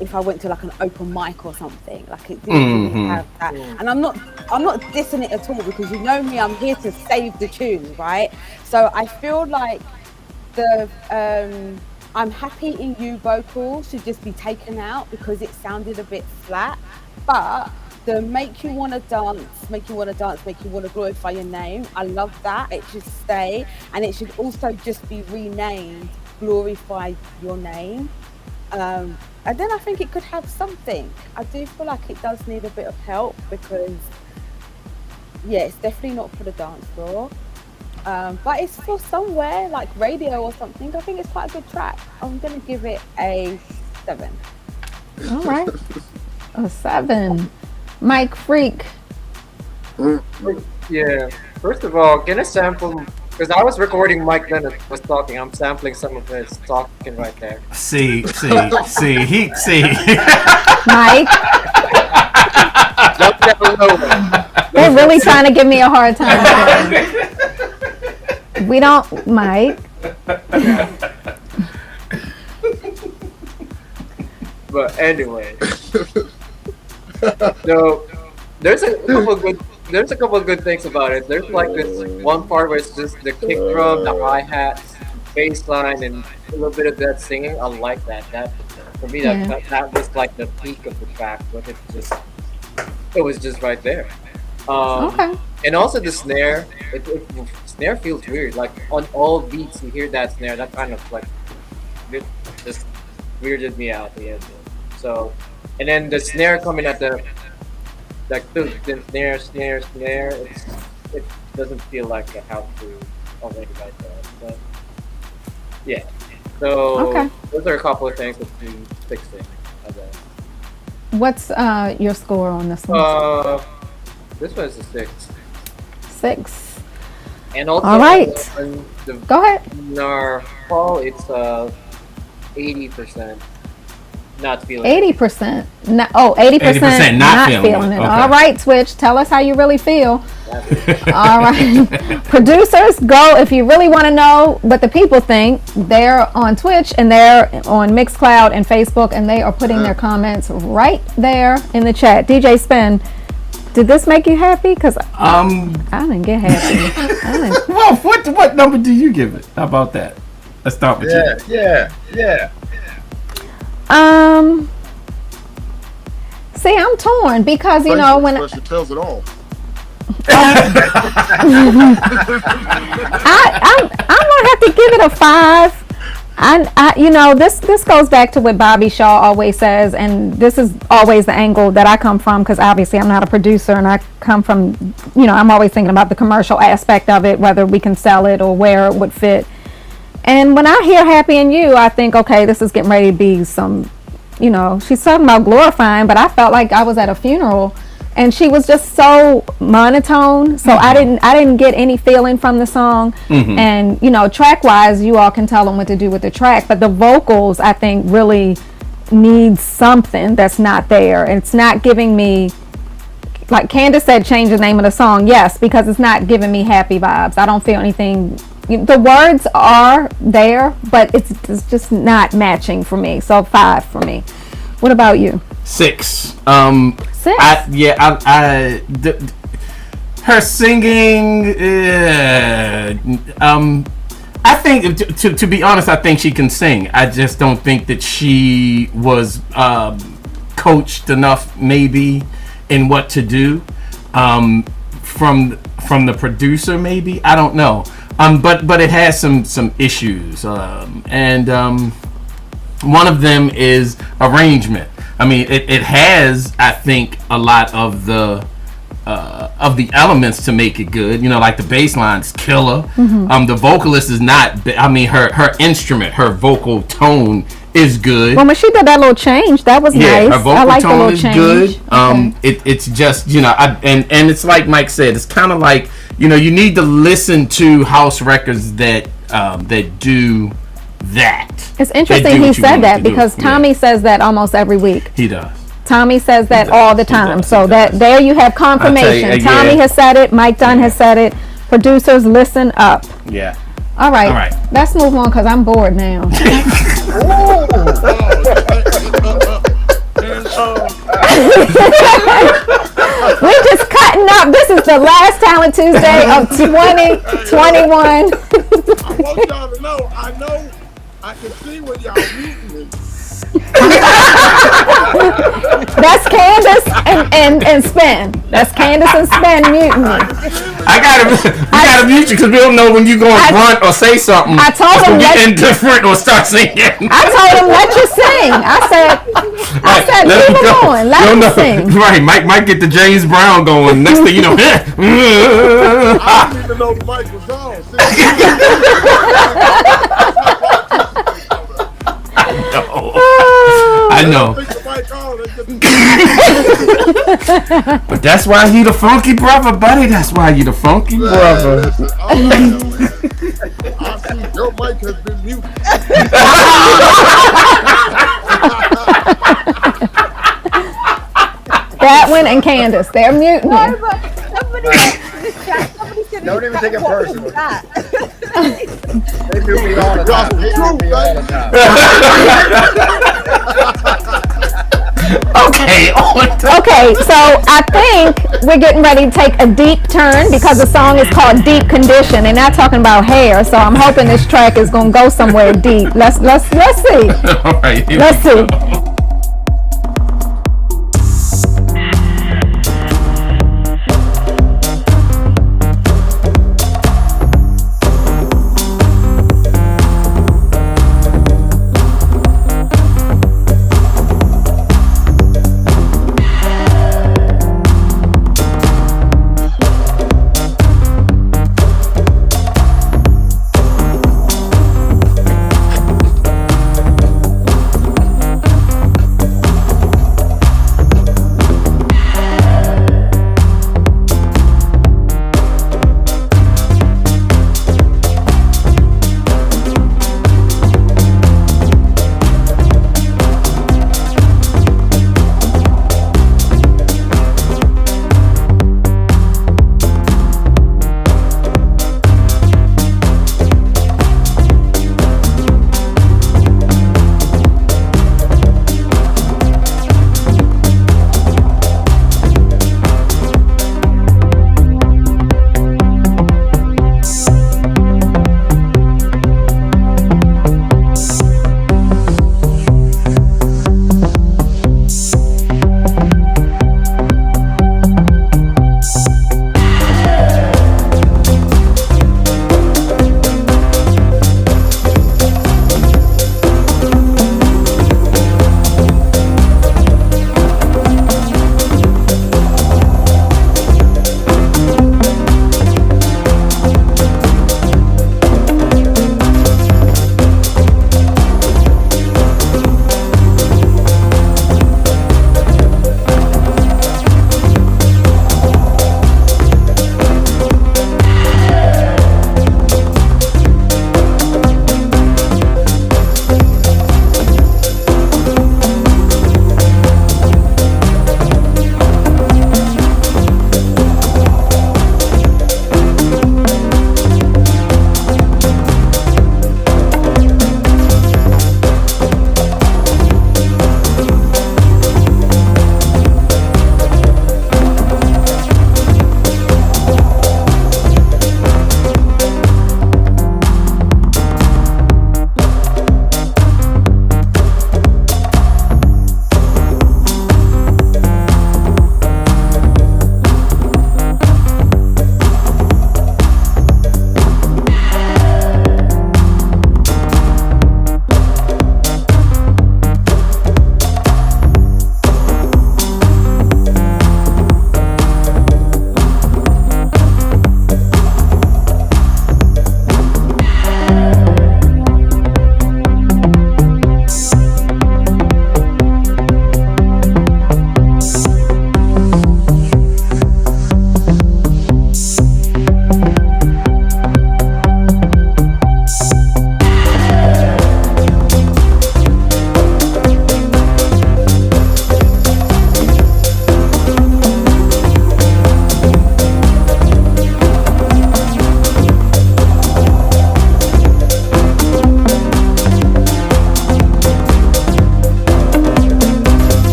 if I went to like an open mic or something. Like it didn't really have that. And I'm not dissing it at all, because you know me, I'm here to save the tune, right? So I feel like the I'm happy in you vocals should just be taken out because it sounded a bit flat. But the make you want to dance, make you want to glorify your name, I love that. It should stay, and it should also just be renamed Glorify Your Name. And then I think it could have something. I do feel like it does need a bit of help because, yeah, it's definitely not for the dance floor. But it's for somewhere like radio or something. I think it's quite a good track. I'm going to give it a 7. All right, a 7. Mike Freak. Yeah. See, because I was recording Mike Bennett was talking. I'm sampling some of his talking right there. See. Mike. They're really trying to give me a hard time. We don't, Mike. But anyway, so there's a couple of good things about it. There's like this one part where it's just the kick drum, the hi-hats, bass line, and a little bit of that singing. I like that. That for me, that was like the peak of the track. But it was just right there. Okay. And also the snare, snare feels weird. Like on all beats, you hear that snare. That kind of like it just weirded me out the end. So, and then the snare coming at the snare. It doesn't feel like a how to already like that. But yeah. So those are a couple of things that you fixing. What's your score on this one? This one's a 6. 6. And also, all right. Go ahead. In our fall, it's 80%. Not feeling 80%. 80% not feeling it. Okay. All right, Twitch. Tell us how you really feel. All right. Producers, go if you really want to know what the people think. They're on Twitch and they're on Mixcloud and Facebook, and they are putting their comments right there in the chat. DJ Spen, did this make you happy? Because I didn't get happy. Well, what number do you give it? How about that? Let's start with you. Yeah. See, I'm torn because you know when it tells it all. I'm gonna have to give it a 5. I you know, this goes back to what Bobby Shaw always says, and this is always the angle that I come from, because obviously I'm not a producer and I come from, you know, I'm always thinking about the commercial aspect of it, whether we can sell it or where it would fit. And when I hear Happy and You, I think, okay, this is getting ready to be some, you know, she's talking about glorifying, but I felt like I was at a funeral and she was just so monotone. So I didn't get any feeling from the song. And, you know, track wise, you all can tell them what to do with the track, but the vocals, I think, really need something that's not there. It's not giving me, like Candace said, change the name of the song. Yes, because it's not giving me happy vibes. I don't feel anything. The words are there, but it's just not matching for me. So 5 for me. What about you? 6. 6? Her singing. I think, to be honest, I think she can sing. I just don't think that she was coached enough, maybe, in what to do from the producer. Maybe, I don't know. But it has some issues, and one of them is arrangement. I mean, it has, I think, a lot of the elements to make it good. You know, like the bass line's killer. The vocalist is not. I mean, her instrument, her vocal tone is good. Well, when she did that little change, that was nice. Her vocal I like tone the little is change. good. Okay. It's just, you know, and it's like Mike said, it's kind of like, you know, you need to listen to house records that do that. It's interesting he said that because Tommy says that almost every week. He does. Tommy says that all the time. So that there you have confirmation. Tommy has said it. Mike Dunn has said it. Producers, listen up. Yeah. All right. Let's move on because I'm bored now. We're just cutting up. This is the last Talent Tuesday of 2021. I want y'all to know, I can see when y'all muting me. That's Candace and Spen. That's Candace and Spen muting me. I gotta mute you because we don't know when you gonna grunt or say something. I told him get indifferent or start singing. I told him let you sing. I said leave him going. Let him sing. Right, Mike get the James Brown going. Next thing you know, I didn't even know the mic was on. I know. But that's why he the funky brother, buddy. That's why you the funky brother. I see your mic has been muted. That one and Candace, they're muting me. No, but somebody said Don't even take it personal. That. They mute me all the time. Okay, so I think we're getting ready to take a deep turn because the song is called Deep Condition and not talking about hair. So I'm hoping this track is gonna go somewhere deep. Let's see. All right, Let's see.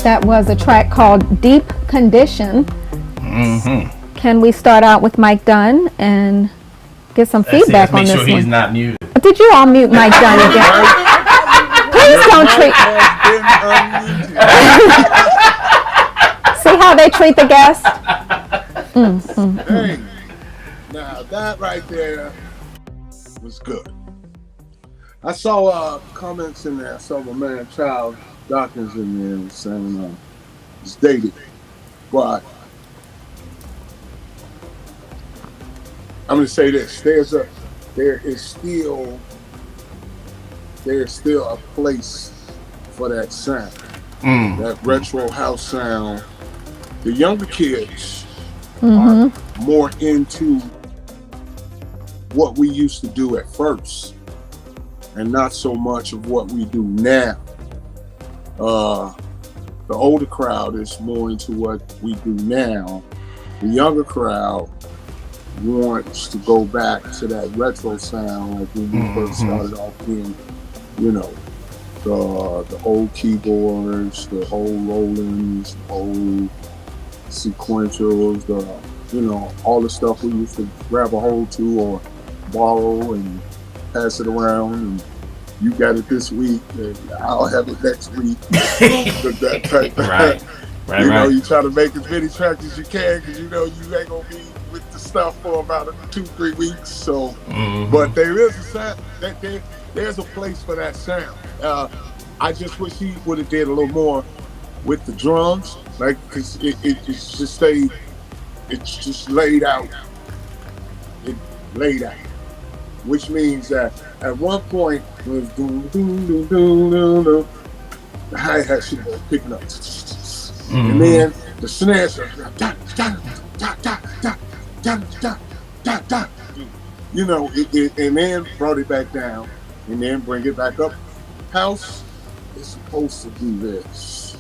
that was a track called Deep Condition. Mm-hmm. Can we start out with Mike Dunn and get some feedback on this Make sure he's one? not muted. Did you all mute Mike Dunn again? Please don't treat. See how they treat the guest? Hey, now that right there was good. I saw comments in there. I saw my man Charles Dawkins in there saying it's dated, but I'm gonna say this: there is still a place for that sound, that retro house sound. The younger kids are more into what we used to do at first, and not so much of what we do now. The older crowd is more into what we do now. The younger crowd wants to go back to that retro sound like when we first started off being, you know, the old keyboards, the old Rollins, the old sequentials, all the stuff we used to grab a hold to or borrow and pass it around, and you got it this week and I'll have it next week. That type of, Right. You try to make as many tracks as you can because you know you ain't gonna be with the stuff for about 2-3 weeks. So, but there is a sound there's a place for that sound. I just wish he would have did a little more with the drums, like, because it's just laid out. It laid out, which means that at one point it was doom doom doom doom doom doom. The hi-hat should have been picking up, and then the snare started, and then brought it back down, and then bring it back up. House is supposed to do this.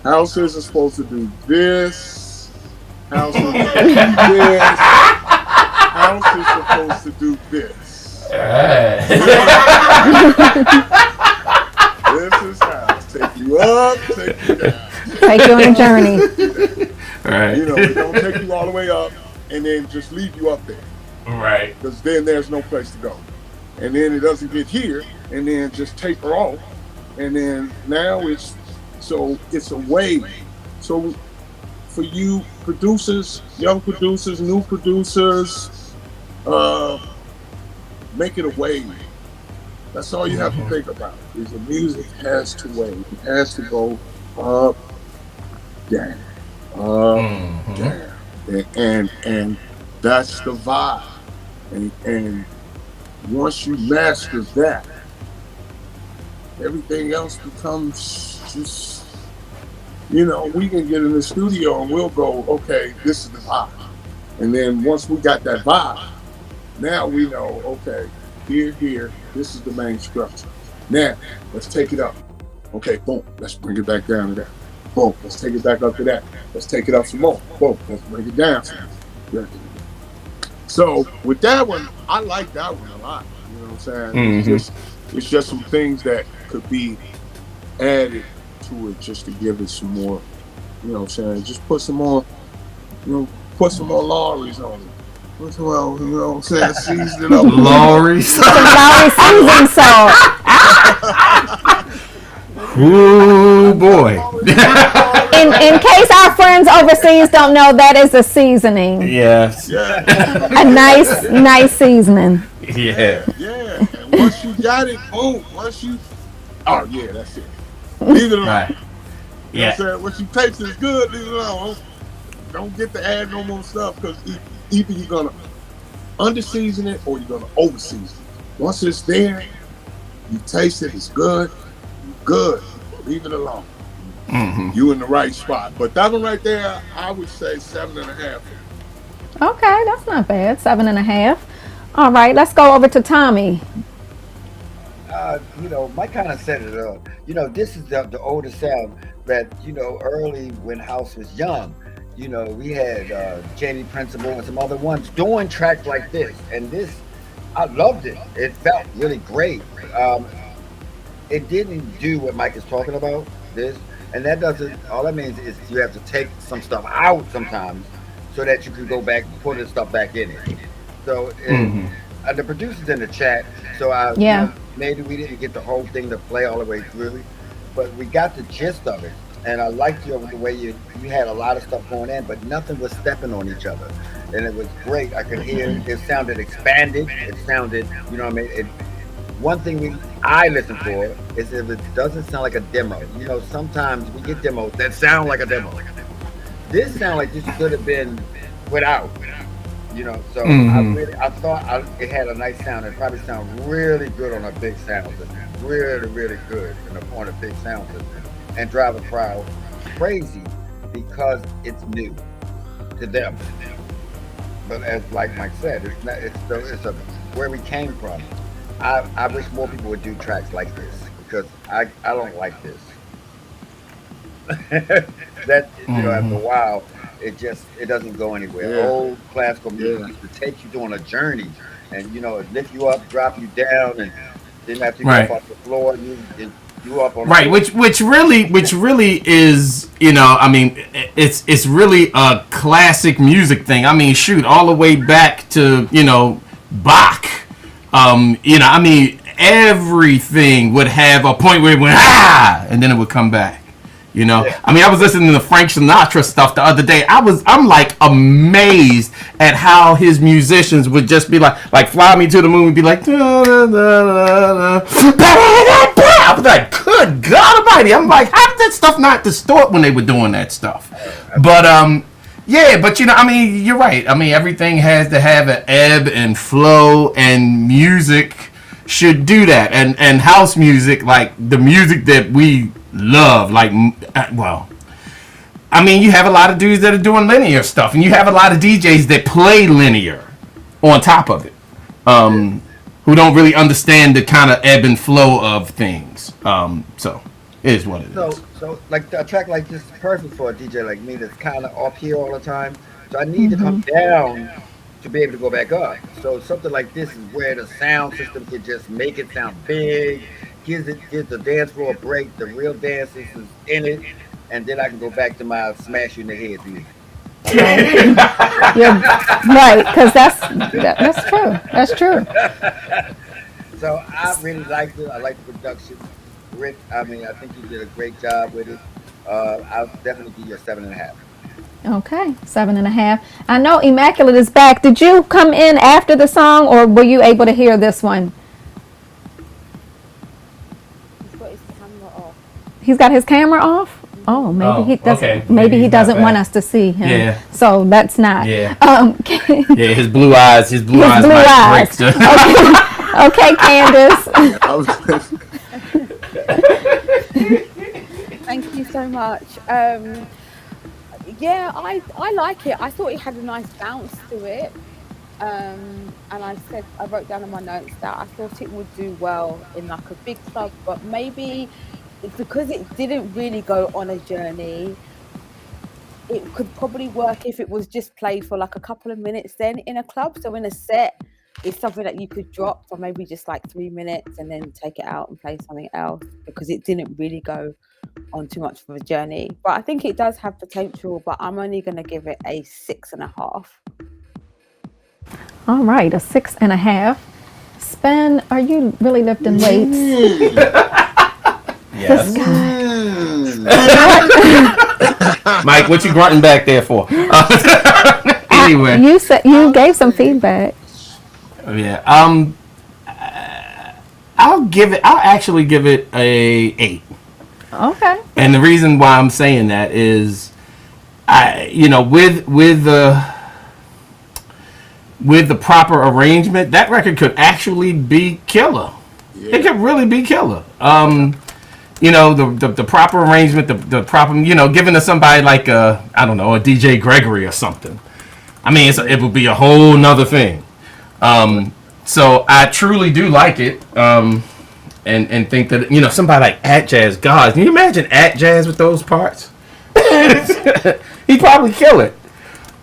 Houses are supposed to do this. Houses are supposed to do this. House is supposed to do this. This is house. Take you up, take you down. Take you on a journey. Right. It don't take you all the way up and then just leave you up there. Right. Because then there's no place to go. And then it doesn't get here and then just taper off. And then now it's a wave. So for you producers, young producers, new producers, make it a wave. That's all you have to think about. Is the music has to wave. It has to go up, down, up, down. And that's the vibe. And once you master that, everything else becomes just, we can get in the studio and we'll go, okay, this is the vibe. And then once we got that vibe, now we know, okay, here, this is the main structure. Now, let's take it up. Okay, boom, let's bring it back down to that. Boom, let's take it back up to that. Let's take it up some more. Boom, let's bring it down some more. So with that one, I like that one a lot. You know what I'm saying? It's just some things that could be added to it just to give it some more, you know what I'm saying? Just put some more, put some more Lawry's on it. Well, you know what I'm saying? Season it up. Lawry's. Some Lawry season salt. Ooh, boy. In case our friends overseas don't know, that is a seasoning. Yes. Yeah. A nice seasoning. Yeah. Yeah. And once you got it, boom. That's it. Leave it alone. Right. You know what I'm saying? Once you taste it's good, leave it alone. Don't get to add no more stuff because either you're gonna under-season it or you're gonna over-season it. Once it's there, you taste it, it's good, good. Leave it alone. You in the right spot. But that one right there, I would say 7.5. Okay, that's not bad. 7.5. All right, let's go over to Tommy. Mike kind of set it up. This is the older sound that, early when House was young. We had Jamie Principle and some other ones doing tracks like this. And this, I loved it. It felt really great. It didn't do what Mike is talking about, this, And that doesn't. All that means is you have to take some stuff out sometimes, so that you can go back, put the stuff back in it. So the producers in the chat. So Yeah. maybe we didn't get the whole thing to play all the way through, but we got the gist of it. And I liked the way you had a lot of stuff going in, but nothing was stepping on each other, and it was great. I could hear it sounded expanded. It sounded, you know what I mean. One thing I listen for is if it doesn't sound like a demo. You know, sometimes we get demos that sound like a demo. This sound like this could have been without. You know, so I thought it had a nice sound. It probably sound really good on a big sound system. Really, really good on a big sound system. And drive a crowd crazy because it's new to them. But as like Mike said, it's where we came from. I wish more people would do tracks like this because I don't like this. That after a while it doesn't go anywhere. Yeah. Old classical music used to take you on a journey and lift you up, drop you down, and then after you get off the floor, you up on right, which really is, I mean, it's really a classic music thing. I mean, shoot, all the way back to Bach. I mean, everything would have a point where it went and then it would come back. I mean, I was listening to Frank Sinatra stuff the other day. I'm like amazed at how his musicians would just be like Fly Me to the Moon would be like, da, da, da, da, da. I was like, good God Almighty! I'm like, how did that stuff not distort when they were doing that stuff? But yeah, but I mean, you're right. I mean, everything has to have an ebb and flow, and music should do that. And house music, like the music that we love, like, well, I mean, you have a lot of dudes that are doing linear stuff, and you have a lot of DJs that play linear on top of it, who don't really understand the kind of ebb and flow of things. So it is what it is. So like a track like this is perfect for a DJ like me that's kind of up here all the time. So I need to come down to be able to go back up. So something like this is where the sound system can just make it sound big, gives the dance floor a break, the real dancers is in it, and then I can go back to my smash you in the head music. You're right, because that's true. That's true. So I really liked it. I like the production. Rick, I mean, I think you did a great job with it. I'll definitely give you a 7.5. Okay, 7.5. I know Immaculate is back. Did you come in after the song, or were you able to hear this one? He's got his camera off. He's got his camera off? Oh, maybe he doesn't. Okay. Maybe he doesn't want us to see him. Yeah. So that's not. Yeah. Yeah, his blue eyes might break. Okay, Candace. Thank you so much. Yeah, I like it. I thought it had a nice bounce to it. And I wrote down in my notes that I thought it would do well in like a big club, but maybe because it didn't really go on a journey, it could probably work if it was just played for like a couple of minutes then in a club. So in a set, it's something that you could drop for maybe just like 3 minutes and then take it out and play something else, because it didn't really go on too much of a journey. But I think it does have potential, but I'm only going to give it a 6.5. All right, a 6.5. Spen, are you really lifting weights? Yes. This guy. Mike, what you grunting back there for? Anyway, You said you gave some feedback. Yeah. I'll actually give it a 8. Okay. And the reason why I'm saying that is, with the proper arrangement, that record could actually be killer. Yeah. It could really be killer. The proper arrangement, the proper, giving to somebody like a DJ Gregory or something. I mean, it would be a whole nother thing. So I truly do like it. And think that, somebody like At Jazz, God, can you imagine At Jazz with those parts? He'd probably kill it.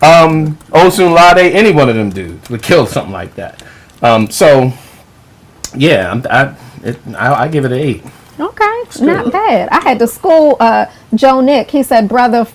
Osun Lade, any one of them dudes would kill something like that. So, yeah, I give it an 8. Okay, not bad. I had to school Joe Nick. He said, "Brother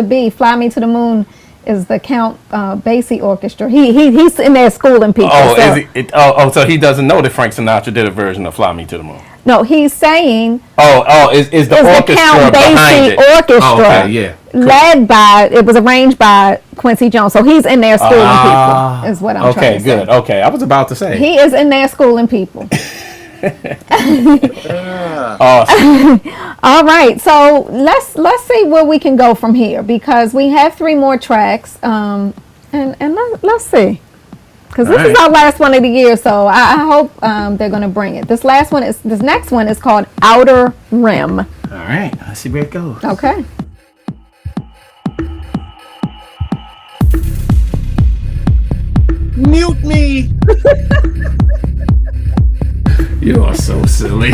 B, Fly Me to the Moon is the Count Basie Orchestra." He's in there schooling people. Oh, so. is he, so he doesn't know that Frank Sinatra did a version of "Fly Me to the Moon." No, he's saying. Is the orchestra Count behind Basie it? Orchestra? Oh, okay, yeah. Led by, it was arranged by Quincy Jones, so he's in there schooling people. Is what I'm trying to say. Okay, good. Okay, I was about to say he is in there schooling people. Awesome. All right, so let's see where we can go from here, because we have 3 more tracks, and let's see, because this is our last one of the year, so I hope they're going to bring it. This next one is called Outer Rim. All right, let's see where it goes. Okay. Mute me. You are so silly.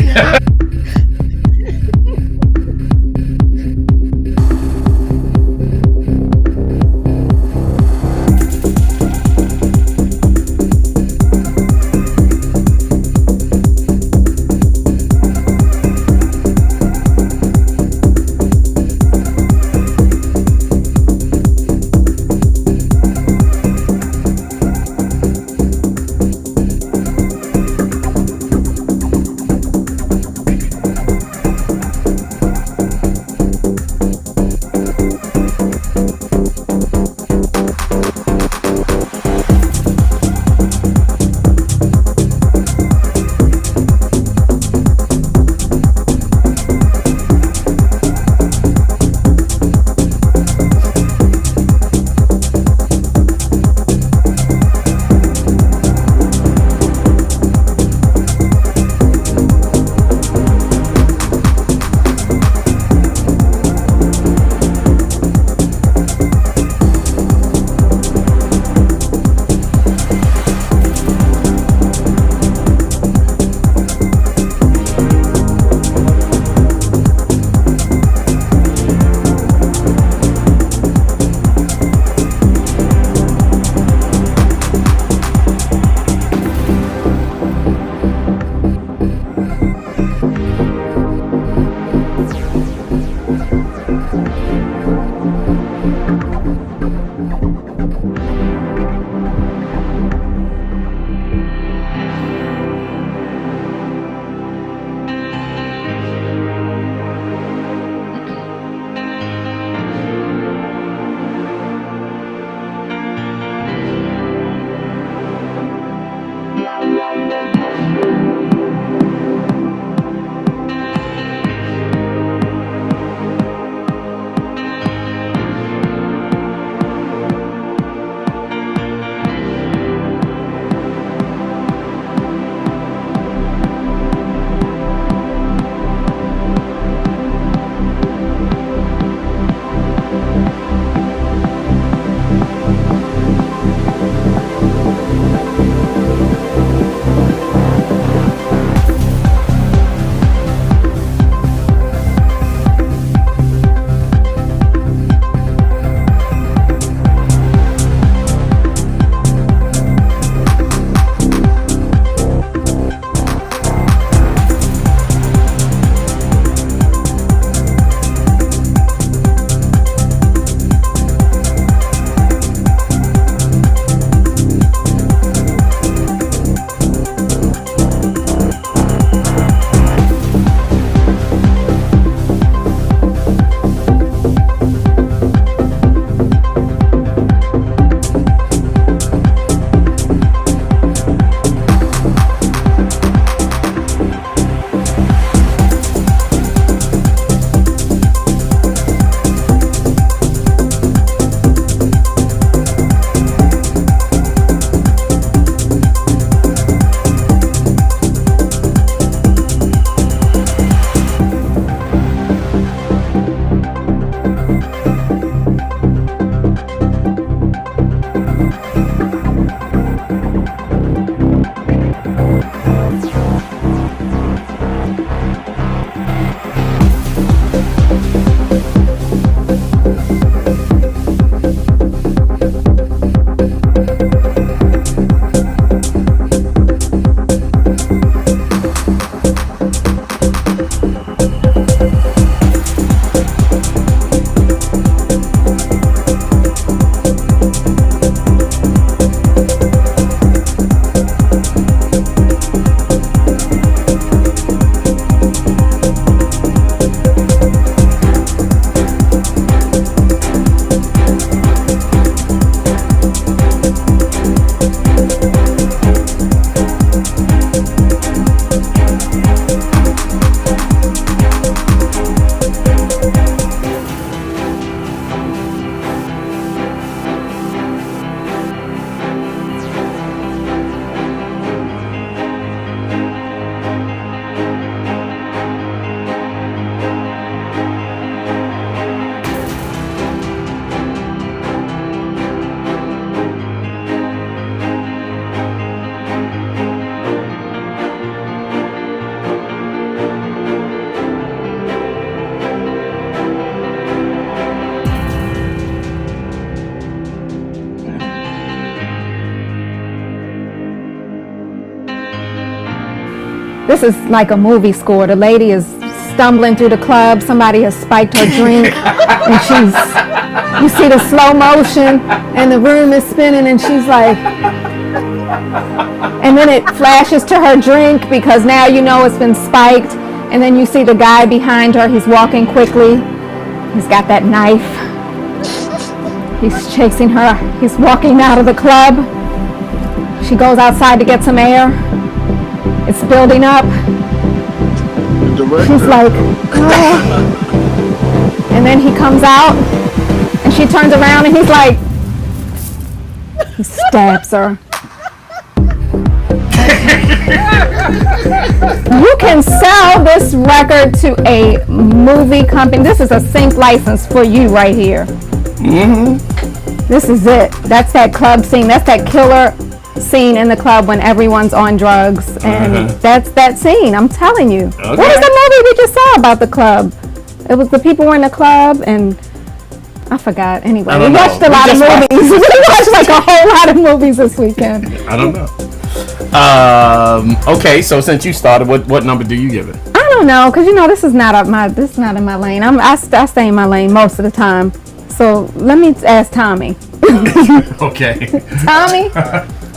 This is like a movie score. The lady is stumbling through the club. Somebody has spiked her drink, and you see the slow motion, and the room is spinning, and she's like, and then it flashes to her drink because now you know it's been spiked, and then you see the guy behind her. He's walking quickly. He's got that knife. He's chasing her. He's walking out of the club. She goes outside to get some air. It's building up. She's like, oh. And then he comes out, and she turns around, and he's like, he stabs her. You can sell this record to a movie company. This is a sync license for you right here. This is it. That's that club scene. That's that killer scene in the club when everyone's on drugs, and that's that scene. I'm telling you. Okay. What is the movie we just saw about the club? It was the people were in the club, and I forgot. Anyway, we watched a lot of movies. We watched like a whole lot of movies this weekend. I don't know. Okay, so since you started, what number do you give it? I don't know, cause you know this is not in my lane. I stay in my lane most of the time. So let me ask Tommy. Okay. Tommy.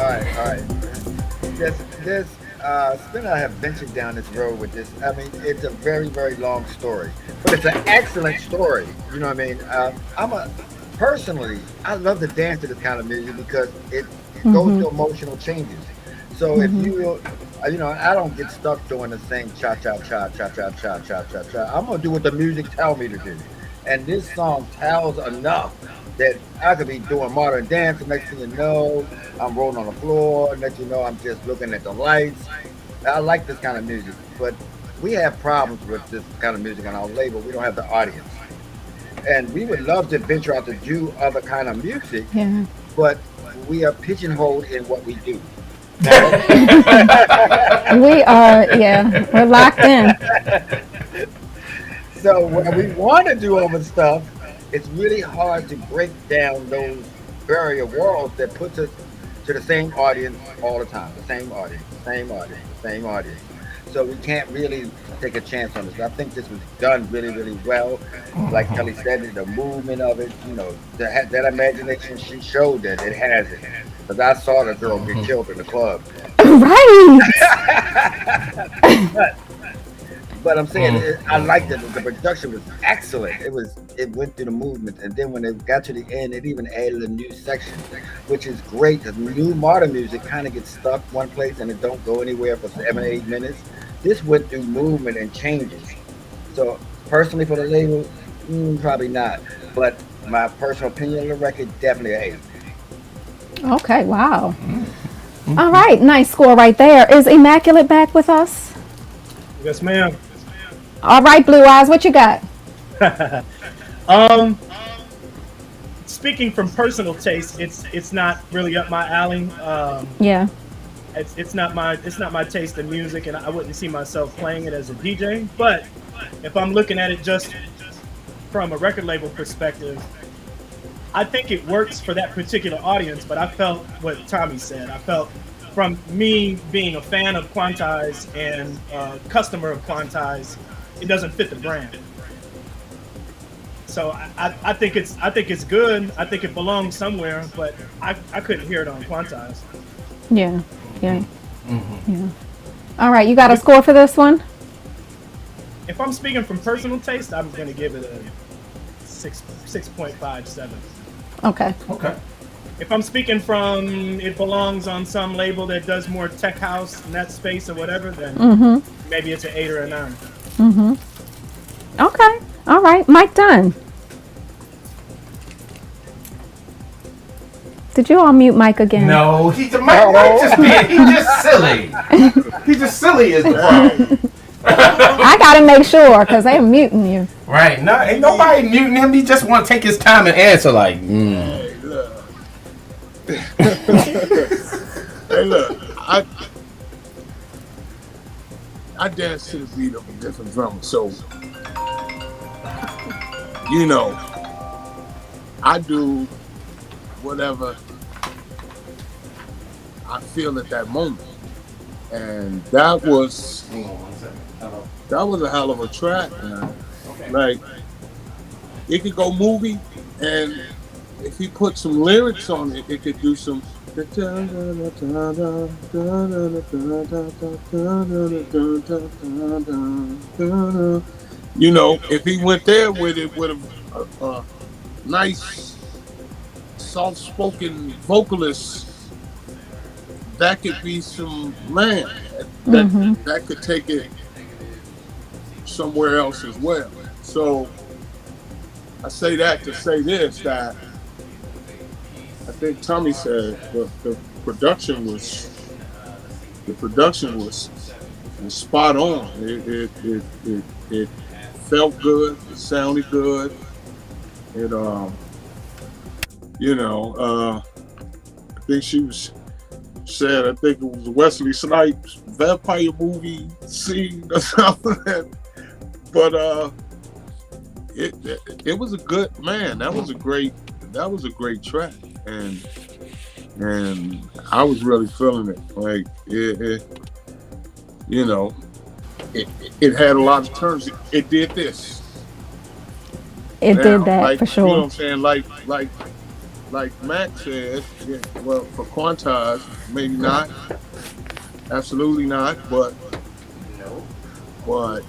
All right. This Spen and I have ventured down this road with this. I mean, it's a very, very long story, but it's an excellent story. You know what I mean? Personally, I love to dance to this kind of music because it goes through emotional changes. So if you know, I don't get stuck doing the same cha cha cha cha cha cha cha cha cha. I'm gonna do what the music tells me to do, and this song tells enough that I could be doing modern dance, and next thing you know, I'm rolling on the floor. Next thing you know, I'm just looking at the lights. I like this kind of music, but we have problems with this kind of music on our label. We don't have the audience, and we would love to venture out to do other kind of music, but we are pigeonholed in what we do. We are, we're locked in. So when we want to do other stuff, it's really hard to break down those barrier walls that puts us to the same audience all the time. The same audience. So we can't really take a chance on this. I think this was done really, really well. Like Kelly said, the movement of it, you know, that imagination, she showed that it has it. Because I saw the girl get killed in the club. Right. But I'm saying, I liked it. The production was excellent. It went through the movement, and then when it got to the end, it even added a new section, which is great. Because new modern music kind of gets stuck one place and it don't go anywhere for 7 or 8 minutes. This went through movement and changes. So personally, for the label, probably not. But my personal opinion of the record, definitely an 8. Okay. Wow. All right. Nice score right there. Is Immaculate back with us? Yes, ma'am. All right, Blue Eyes, what you got? Speaking from personal taste, it's not really up my alley. It's not my taste in music, and I wouldn't see myself playing it as a DJ. But if I'm looking at it just from a record label perspective, I think it works for that particular audience. But I felt what Tommy said. I felt from me being a fan of Quantize and a customer of Quantize, it doesn't fit the brand. So I think it's good. I think it belongs somewhere, but I couldn't hear it on Quantize. Yeah. All right, you got a score for this one? If I'm speaking from personal taste, I'm going to give it a 6.57. Okay. If I'm speaking from it belongs on some label that does more tech house in that space or whatever, then maybe it's an 8 or a 9. Okay. All right. Mike Dunn. Did you all mute Mike again? No, he's just silly. He's just silly as the problem. I gotta make sure because they're muting you. Right. No, ain't nobody muting him. He just want to take his time and answer like. Hey, look, I dance to the beat of a different drummer, so you know, I do whatever I feel at that moment. and that was a hell of a track, man. Like it could go movie, and if he put some lyrics on it, it could do some. You know, if he went there with it with a nice, soft-spoken vocalist, that could be some that could take it somewhere else as well. So I say that to say this, that I think Tommy said the production was spot on. It felt good. It sounded good. It I think she said I think it was Wesley Snipes vampire movie scene or something. But it was a good, man. That was a great track, and I was really feeling it. Like it had a lot of turns. It did this. It did that, like, for sure. You know what I'm saying? Like Max said, yeah, well, for Quantize, maybe not. Absolutely not, but I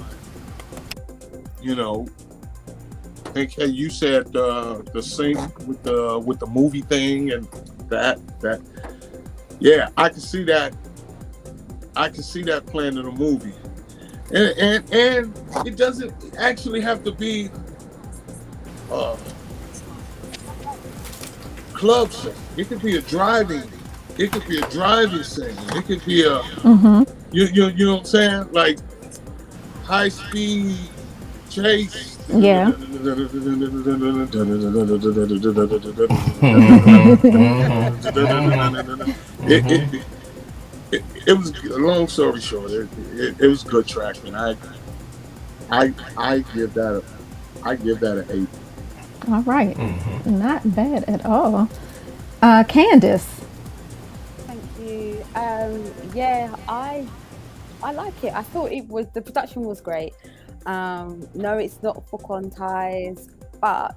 think you said the sync with the movie thing and that yeah, I can see that playing in a movie, and it doesn't actually have to be club scene. It could be a driving scene. It could be a you know what I'm saying, like high speed chase. Yeah. It was, long story short, it was a good track, and I give that an 8. All right. Not bad at all. Candace. Thank you. Yeah, I like it. I thought the production was great. No, it's not for Quantize, but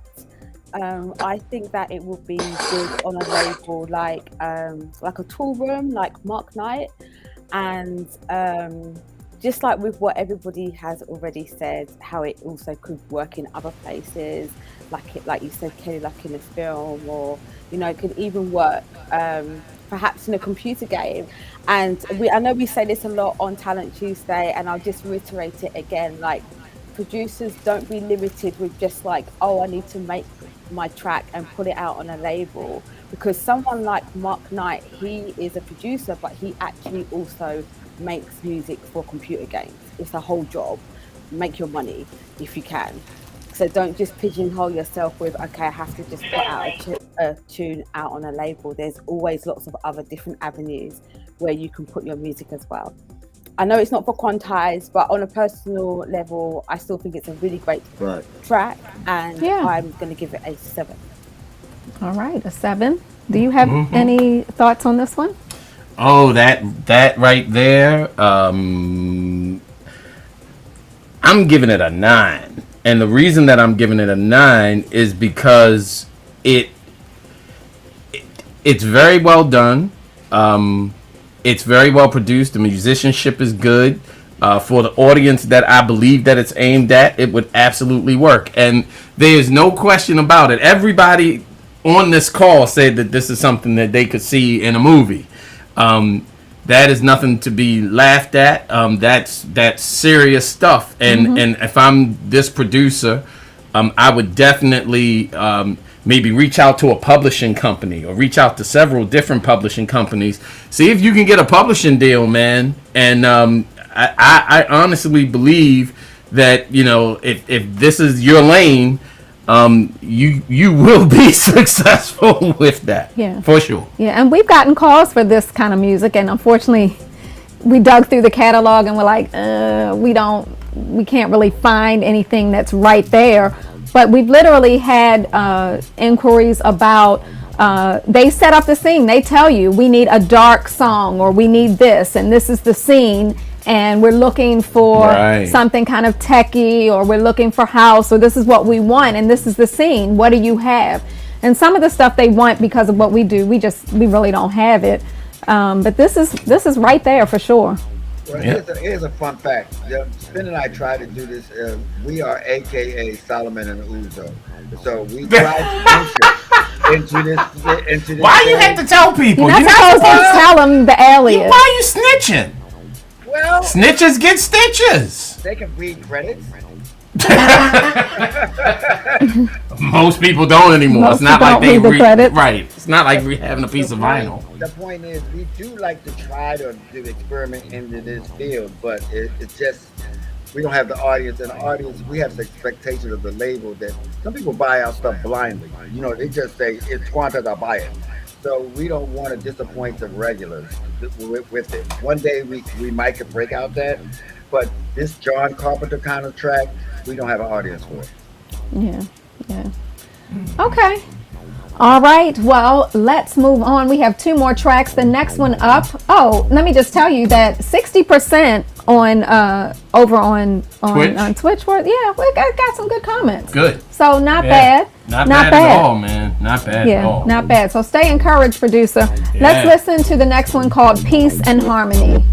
I think that it would be good on a label like a Tool Room, like Mark Knight, and just like with what everybody has already said, how it also could work in other places, like you said, Kelly, like in a film, or it could even work perhaps in a computer game. And I know we say this a lot on Talent Tuesday, and I'll just reiterate it again, like, producers, don't be limited with just like, oh, I need to make my track and put it out on a label, because someone like Mark Knight, he is a producer, but he actually also makes music for computer games. It's a whole job. Make your money if you can. So don't just pigeonhole yourself with, okay, I have to just put out a tune out on a label. There's always lots of other different avenues where you can put your music as well. I know it's not for Quantize, but on a personal level, I still think it's a really great track, and I'm going to give it a 7. All right, a 7. Do you have any thoughts on this one? Oh, that right there. I'm giving it a 9, and the reason that I'm giving it a 9 is because it's very well done. It's very well produced. The musicianship is good. For the audience that I believe that it's aimed at, it would absolutely work. And there's no question about it. Everybody on this call said that this is something that they could see in a movie. That is nothing to be laughed at. That's serious stuff. And if I'm this producer, I would definitely maybe reach out to a publishing company, or reach out to several different publishing companies. See if you can get a publishing deal, man. And I honestly believe that, if this is your lane, you will be successful with that. Yeah, for sure. Yeah, and we've gotten calls for this kind of music, and unfortunately, we dug through the catalog and we're like, we can't really find anything that's right there. But we've literally had inquiries about they set up the scene. They tell you we need a dark song or we need this, and this is the scene, and we're looking for something kind of techie, or we're looking for house, or this is what we want, and this is the scene. What do you have? And some of the stuff they want because of what we do, we really don't have it. But this is right there for sure. Well, here's a fun fact. Spen and I tried to do this. We are AKA Solomon and Uzo. So we tried to into this. Why you have to tell people? You're not supposed to tell them the alias. Why are you snitching? Well, snitches get stitches. They can read credits. Most people don't anymore. Most it's not like they read the credits. Right. It's not like we having a piece of vinyl. The point is, we do like to try to do experiment into this field, but it's just we don't have the audience. And the audience, we have the expectation of the label that some people buy our stuff blindly. You know, they just say it's Qantas, I'll buy it. So we don't want to disappoint the regulars with it. One day we might could break out that, but this John Carpenter kind of track, we don't have an audience for it. Yeah. Okay. All right. Well, let's move on. We have 2 more tracks. The next one up. Oh, let me just tell you that 60% on over on Twitch? On Twitch. We got some good comments. Good. So not bad. Not bad at all, man. Not bad at all. Not bad. So stay encouraged, producer. Yeah. Let's listen to the next one called Peace and Harmony.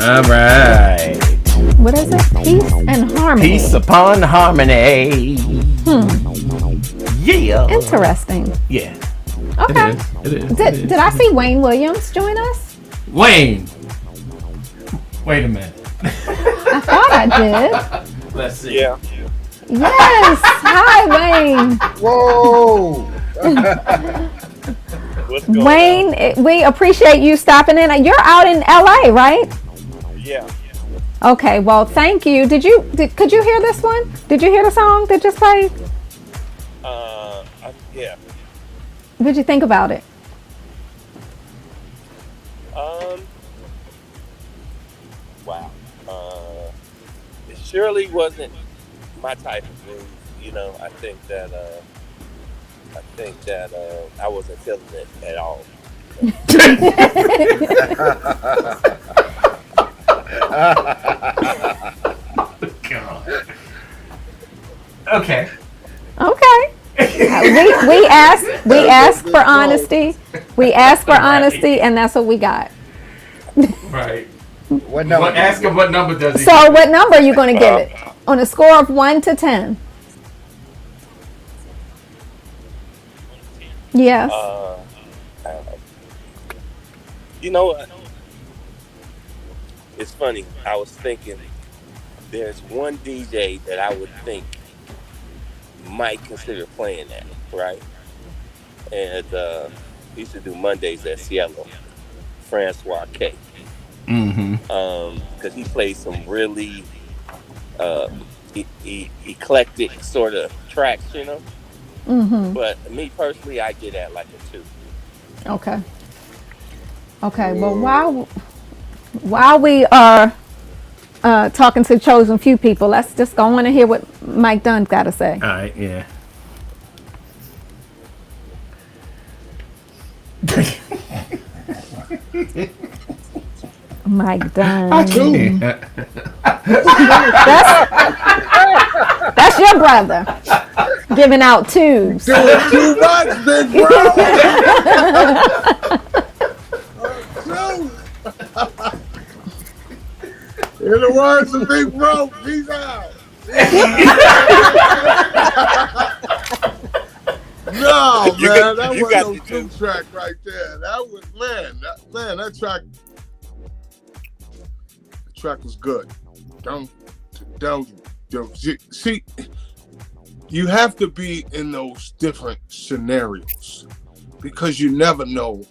All right. What is it? Peace and Harmony. Peace upon harmony. Yeah. Interesting. Yeah. Okay. It is. Did I see Wayne Williams join us? Wayne. Wait a minute. I thought I did. Let's see. Yeah. Yes. Hi, Wayne. Whoa. What's going Wayne, we appreciate you stopping in. You're out in LA, right? on? Yeah. Okay, well, thank you. Could you hear this one? Did you hear the song that just played? Yeah. What did you think about it? Wow. Shirley wasn't my type of groove. You know, I wasn't feeling it at all. God. Okay. Okay. We asked for honesty. We asked for honesty, and that's what we got. Right. What number? Ask him what number does he? So, what number are you going to give it on a score of 1 to 10? Yes. You know what? It's funny. I was thinking there's one DJ that I would think might consider playing that, right? And he used to do Mondays at Cielo, Francois K. Mm-hmm. Because he plays some really eclectic sort of tracks, you know. Mm-hmm. But me personally, I get at like a 2. Okay. Okay. Well, while we are talking to chosen few people, let's just go on and hear what Mike Dunn's got to say. All right. Yeah. Mike Dunn. Yeah. That's your brother giving out 2s. Doing too much, big bro. In the words of Big Bro, peace out. No, man, that was no 2 track right there. That was that track was good. Don't see. You have to be in those different scenarios because you never know.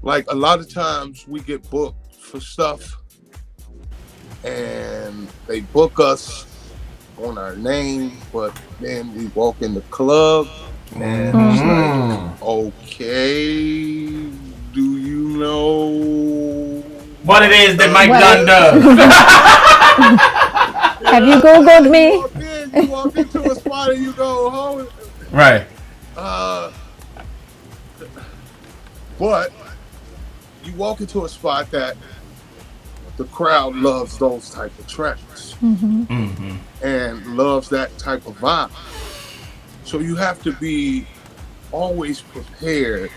Like a lot of times we get booked for stuff and they book us on our name, but then we walk in the club and it's like, okay, do you know what it is that Mike Dunn does? Have you Googled me? You walk into a spot and you go home. Right. But you walk into a spot that the crowd loves those type of tracks and loves that type of vibe. So you have to be always prepared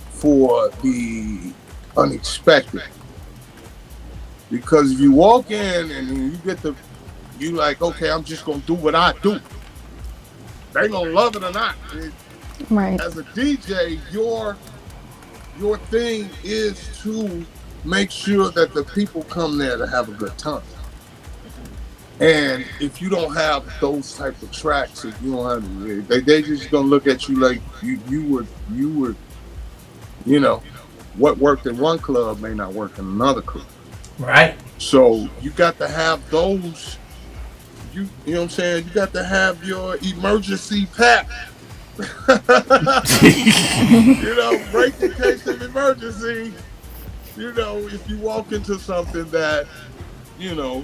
for the unexpected. Because if you walk in and you like, okay, I'm just gonna do what I do. They gonna love it or not. Right. As a DJ, your thing is to make sure that the people come there to have a good time. And if you don't have those type of tracks, if you don't have, they just gonna look at you like you would, what worked in one club may not work in another club. Right. So you got to have those. You know what I'm saying? You got to have your emergency pack. Break in case of emergency. If you walk into something that,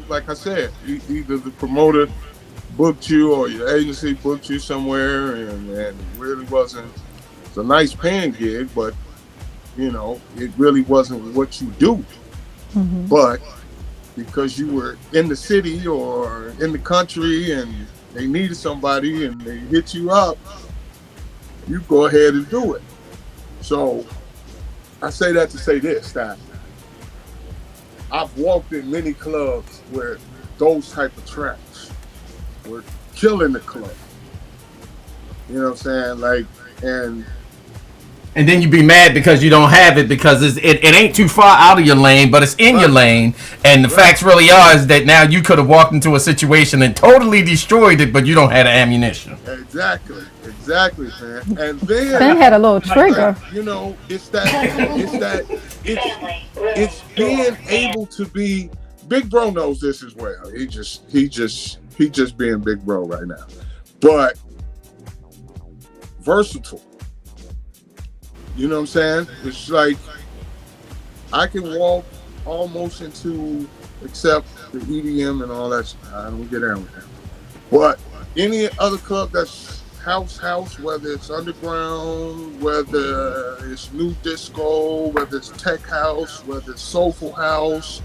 like I said, either the promoter booked you or your agency booked you somewhere and it really wasn't, it's a nice paying gig, but, it really wasn't what you do. But because you were in the city or in the country and they needed somebody and they hit you up, you go ahead and do it. So I say that to say this, that I've walked in many clubs where those type of tracks were killing the club. You know what I'm saying? And then you be mad because you don't have it because it ain't too far out of your lane, but it's in your lane. And the facts really are is that now you could have walked into a situation and totally destroyed it, but you don't have the ammunition. Exactly, man. And then Spen had a little trigger. It's being able to be. Big Bro knows this as well. He just being Big Bro right now, but versatile. You know what I'm saying? It's like I can walk almost into, except the EDM and all that. I don't get down with that. But any other club that's house, whether it's underground, whether it's new disco, whether it's tech house, whether it's soulful house,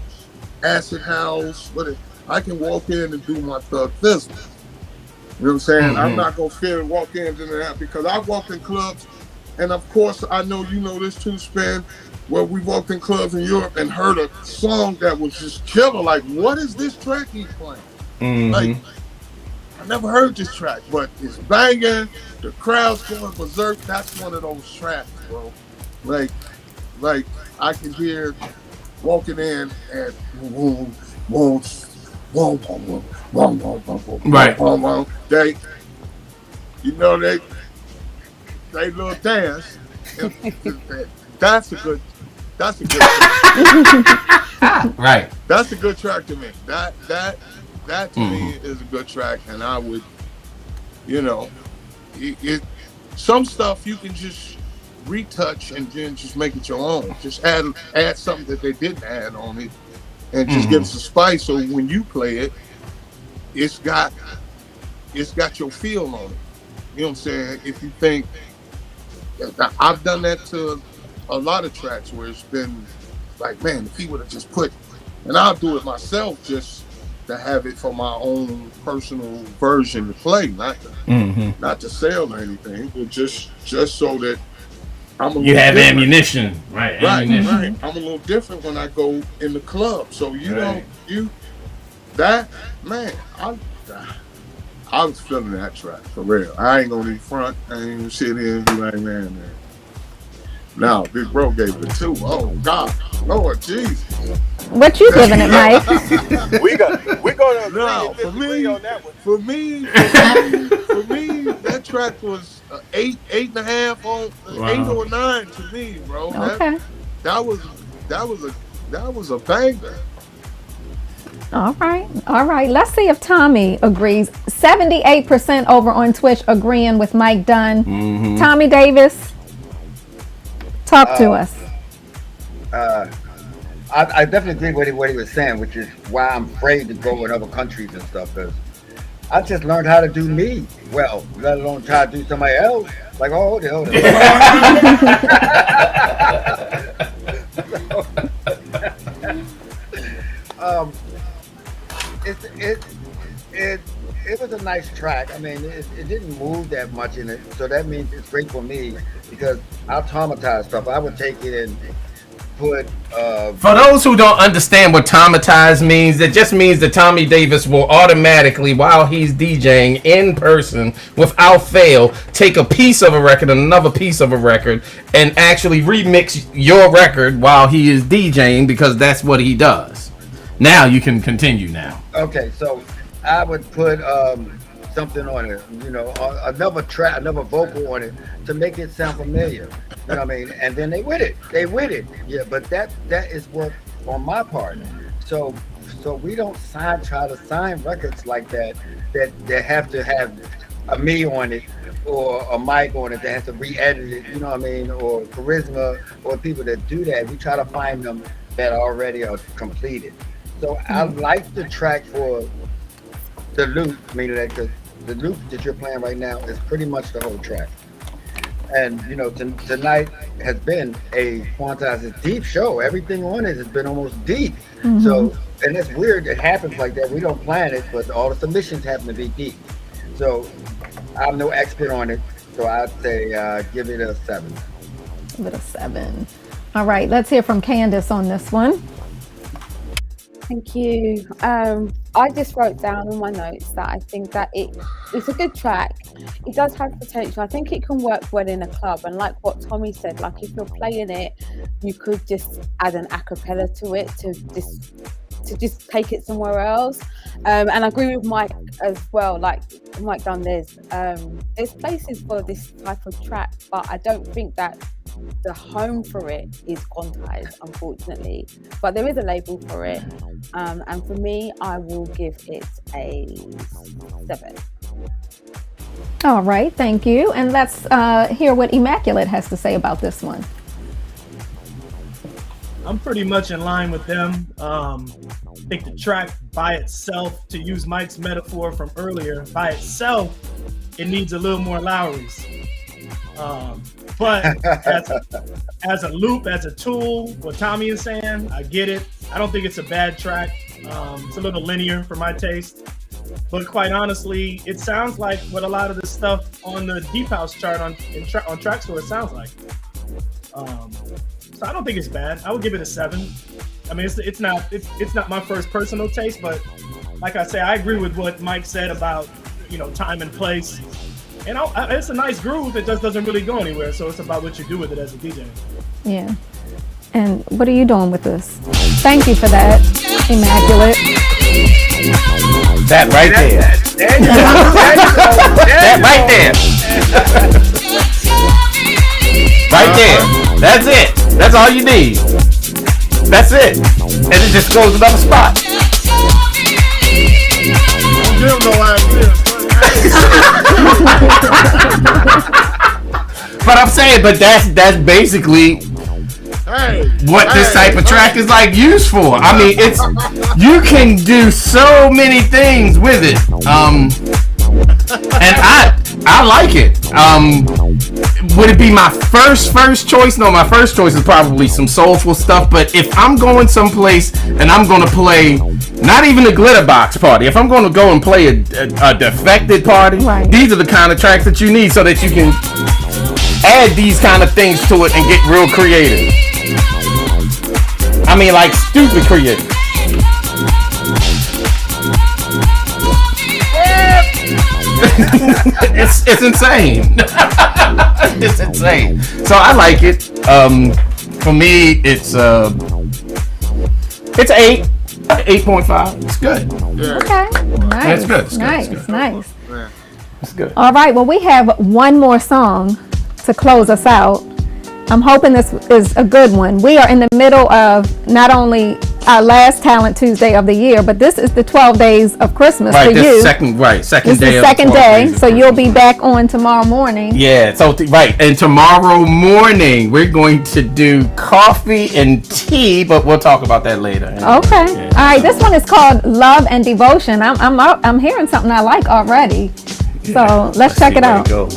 acid house, whether I can walk in and do my thug fizzle. You know what I'm saying? I'm not gonna fear to walk into that because I've walked in clubs, and of course I know you know this too, Spen, where we walked in clubs in Europe and heard a song that was just killer. Like, what is this track he's playing? Like, I never heard this track, but it's banging. The crowd's going berserk. That's one of those tracks, bro. Like I can hear walking in and boom, boom, boom, boom, boom, boom, boom, boom, Right. boom, boom. They little dance. That's a good track. Right. That's a good track to me. That to me is a good track, and I would, some stuff you can just retouch and then just make it your own. Just add something that they didn't add on it, and just give it some spice. So when you play it, it's got your feel on it. You know what I'm saying? If you think, I've done that to a lot of tracks where it's been like, man, if he would have just put, and I'll do it myself just to have it for my own personal version to play, not to sell or anything, but just so that I'm a you little have different. ammunition, right? Ammunition. Right. I'm a little different when I go in the club, so man, I was feeling that track for real. I ain't gonna even front. I ain't gonna sit here and be like, man. Now, Big Bro gave it a 2. Oh God, Lord Jesus. What you giving it, Mike? We're gonna agree on that one. For me, that track was 8.5 on 8 or 9 to me, bro. Okay. That was a banger. All right. Let's see if Tommy agrees. 78% over on Twitch agreeing with Mike Dunn. Tommy Davis, talk to us. I definitely agree with what he was saying, which is why I'm afraid to go in other countries and stuff, because I just learned how to do me well, let alone try to do somebody else. Like, oh, hold it. It was a nice track. I mean, it didn't move that much in it, so that means it's great for me because I'll traumatize stuff. I would take it and put. For those who don't understand what traumatize means, it just means that Tommy Davis will automatically, while he's DJing in person, without fail, take a piece of a record and another piece of a record and actually remix your record while he is DJing, because that's what he does. Now you can continue now. Okay, so I would put something on it, another track, another vocal on it to make it sound familiar. You know what I mean? And then they with it. Yeah, but that is work on my part. So we don't try to sign records like that have to have a me on it or a mic on it that has to re-edit it, you know what I mean? Or charisma, or people that do that. We try to find them that already are completed. So I like the track for the loop, meaning that the loop that you're playing right now is pretty much the whole track. And tonight has been a Quantized deep show. Everything on it has been almost deep. So, and it's weird, it happens like that. We don't plan it, but all the submissions happen to be deep. So I'm no expert on it, so I'd say give it a 7. Give it a 7. All right, let's hear from Candace on this one. Thank you. I just wrote down in my notes that I think that it's a good track. It does have potential. I think it can work well in a club. And like what Tommy said, like if you're playing it, you could just add an a cappella to it to just take it somewhere else. And I agree with Mike as well. Like Mike Dunn, there's places for this type of track, but I don't think that the home for it is Quantized, unfortunately. But there is a label for it. And for me, I will give it a 7. All right, thank you. And let's hear what Immaculate has to say about this one. I'm pretty much in line with them. I think the track by itself, to use Mike's metaphor from earlier, by itself, it needs a little more Lowry's. But as a loop, as a tool, what Tommy is saying, I get it. I don't think it's a bad track. It's a little linear for my taste. But quite honestly, it sounds like what a lot of the stuff on the Deep House chart on Trackstore sounds like. So I don't think it's bad. I would give it a 7. I mean, it's not my first personal taste, but like I say, I agree with what Mike said about, time and place. And it's a nice groove. It just doesn't really go anywhere. So it's about what you do with it as a DJ. Yeah. And what are you doing with this? Thank you for that, Immaculate. That right there. That right there. Right there. That's it. That's all you need. That's it. And it just goes another spot. Give no idea. But I'm saying, that's basically what this type of track is like used for. I mean, you can do so many things with it. And I like it. Would it be my first choice? No, my first choice is probably some soulful stuff. But if I'm going someplace and I'm going to play, not even a glitter box party, if I'm going to go and play a defected party, right, these are the kind of tracks that you need so that you can add these kind of things to it and get real creative. I mean, like stupid creative. It's insane. It's insane. So I like it. For me, it's 8.5. It's good. Okay. Nice. It's good. It's nice. good. It's good. Nice. It's good. All right. Well, we have one more song to close us out. I'm hoping this is a good one. We are in the middle of not only our last Talent Tuesday of the year, but this is the 12 days of Christmas for you. Second this day. Is the second day, so you'll be back on tomorrow morning. Yeah. So right, and tomorrow morning we're going to do coffee and tea, but we'll talk about that later. Okay. Yeah. All right. This one is called Love and Devotion. I'm hearing something I like already. So let's check it out. Love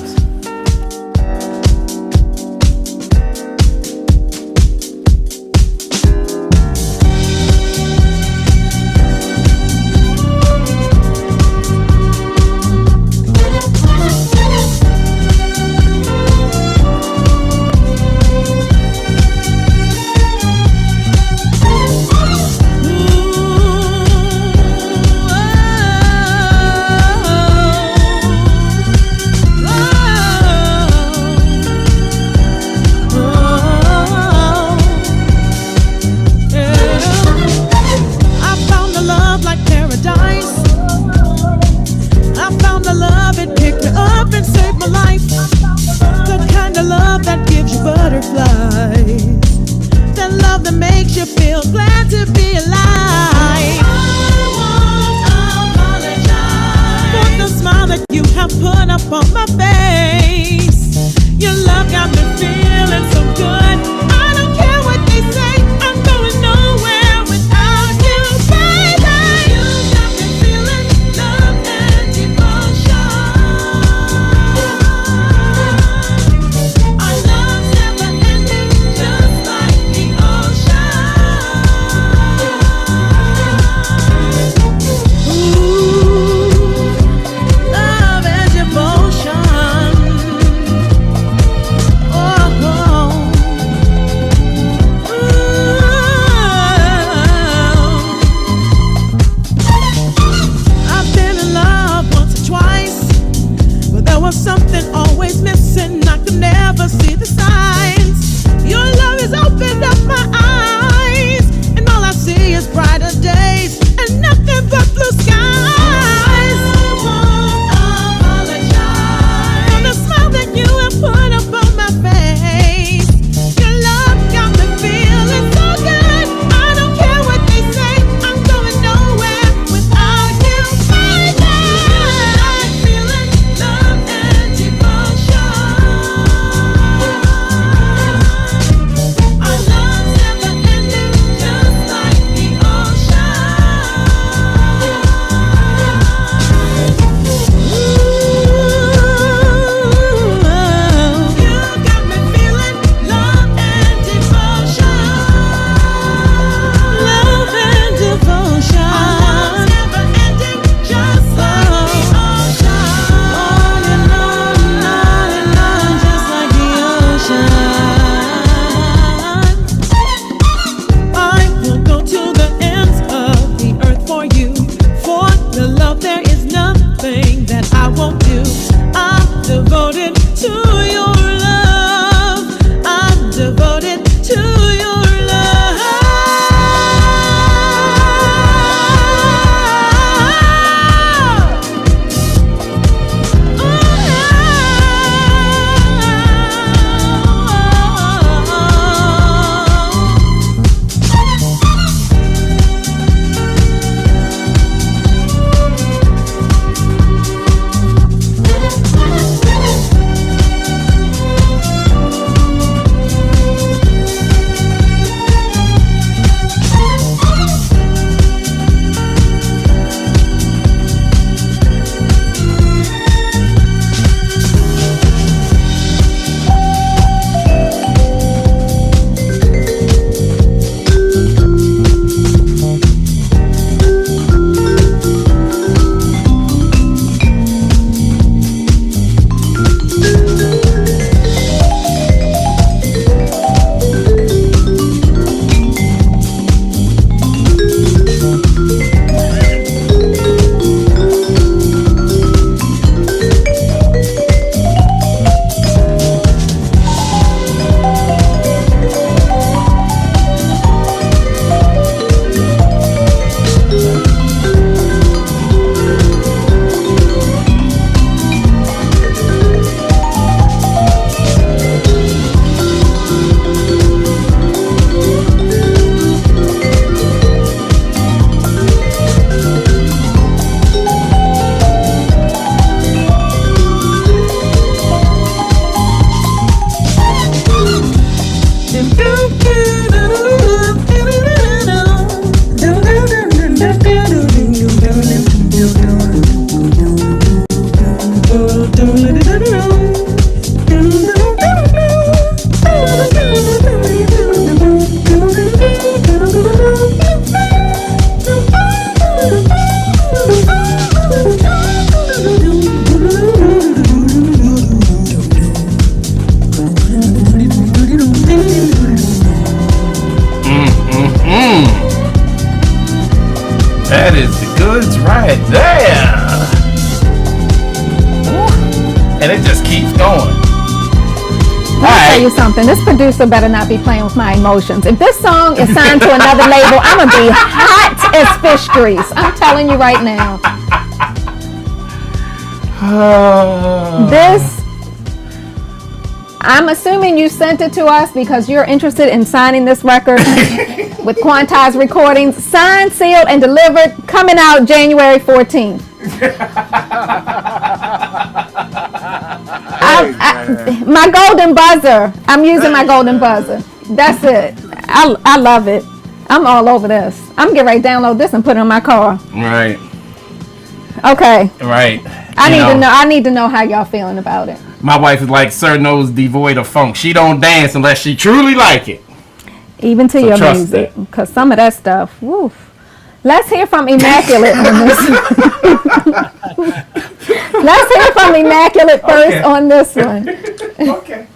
That is the goods right there. And it just keeps going. Let me tell you something. This producer better not be playing with my emotions. If this song is signed to another label, I'm going to be hot as fish grease. I'm telling you right now. This, I'm assuming you sent it to us because you're interested in signing this record with Quantize Recordings. Signed, sealed, and delivered. Coming out January 14th. My golden buzzer. I'm using my golden buzzer. That's it. I love it. I'm all over this. I'm getting ready to download this and put it in my car. Right. Okay. Right. I need to know how y'all feeling about it. My wife is like, Sir Knows devoid of funk. She don't dance unless she truly like it. Even to your music. Because some of that stuff, woof. Let's hear from Immaculate on this. Let's hear from Immaculate first on this one. Okay.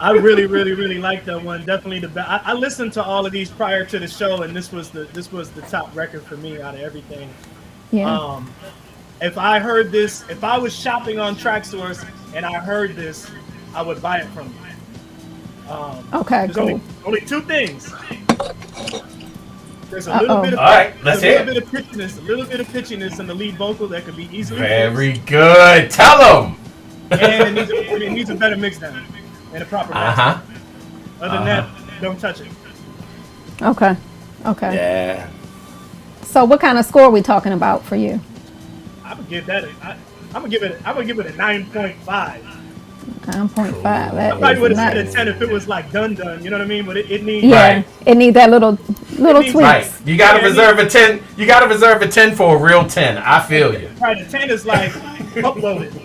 I really like that one. Definitely the best. I listened to all of these prior to the show, and this was the top record for me out of everything. Yeah. If I heard this, if I was shopping on Traxsource and I heard this, I would buy it from you. Okay, there's cool. only two things. There's a little bit of let's hear it. A little bit of pitchiness in the lead vocal that could be easily Very fixed. good. Tell them. And it needs a better mix down and a proper master. Other than that, don't touch it. Okay. Yeah. So what kind of score are we talking about for you? I would give that. I would give it a 9.5. 9.5. I probably would have said a 10 if it was like done. You know what I mean? But it needs. Yeah. It needs that little tweaks. Right. You gotta reserve a 10. You gotta reserve a 10 for a real 10. I feel you. Right. A 10 is like uploaded.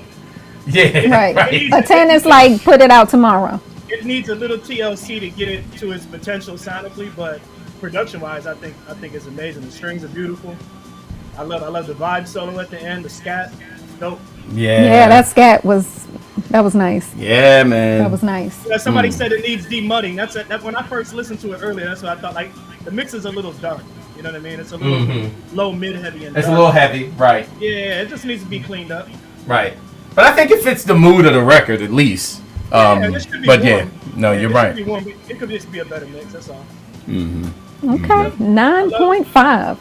Yeah. Right. A 10 is like put it out tomorrow. It needs a little TLC to get it to its potential sonically, but production-wise, I think it's amazing. The strings are beautiful. I love the vibe solo at the end. The scat, dope. Yeah, that scat was nice. Yeah, man. That was nice. Yeah, somebody said it needs demudding. That's when I first listened to it earlier. That's what I thought. Like the mix is a little dark. You know what I mean? It's a little low, mid, heavy, and it's dark. a little heavy, right? Yeah, it just needs to be cleaned up. Right. But I think it fits the mood of the record at least. This should be but warm. yeah, no, you're right. It should be warm. It could just be a better mix. That's all. Okay, 9.5.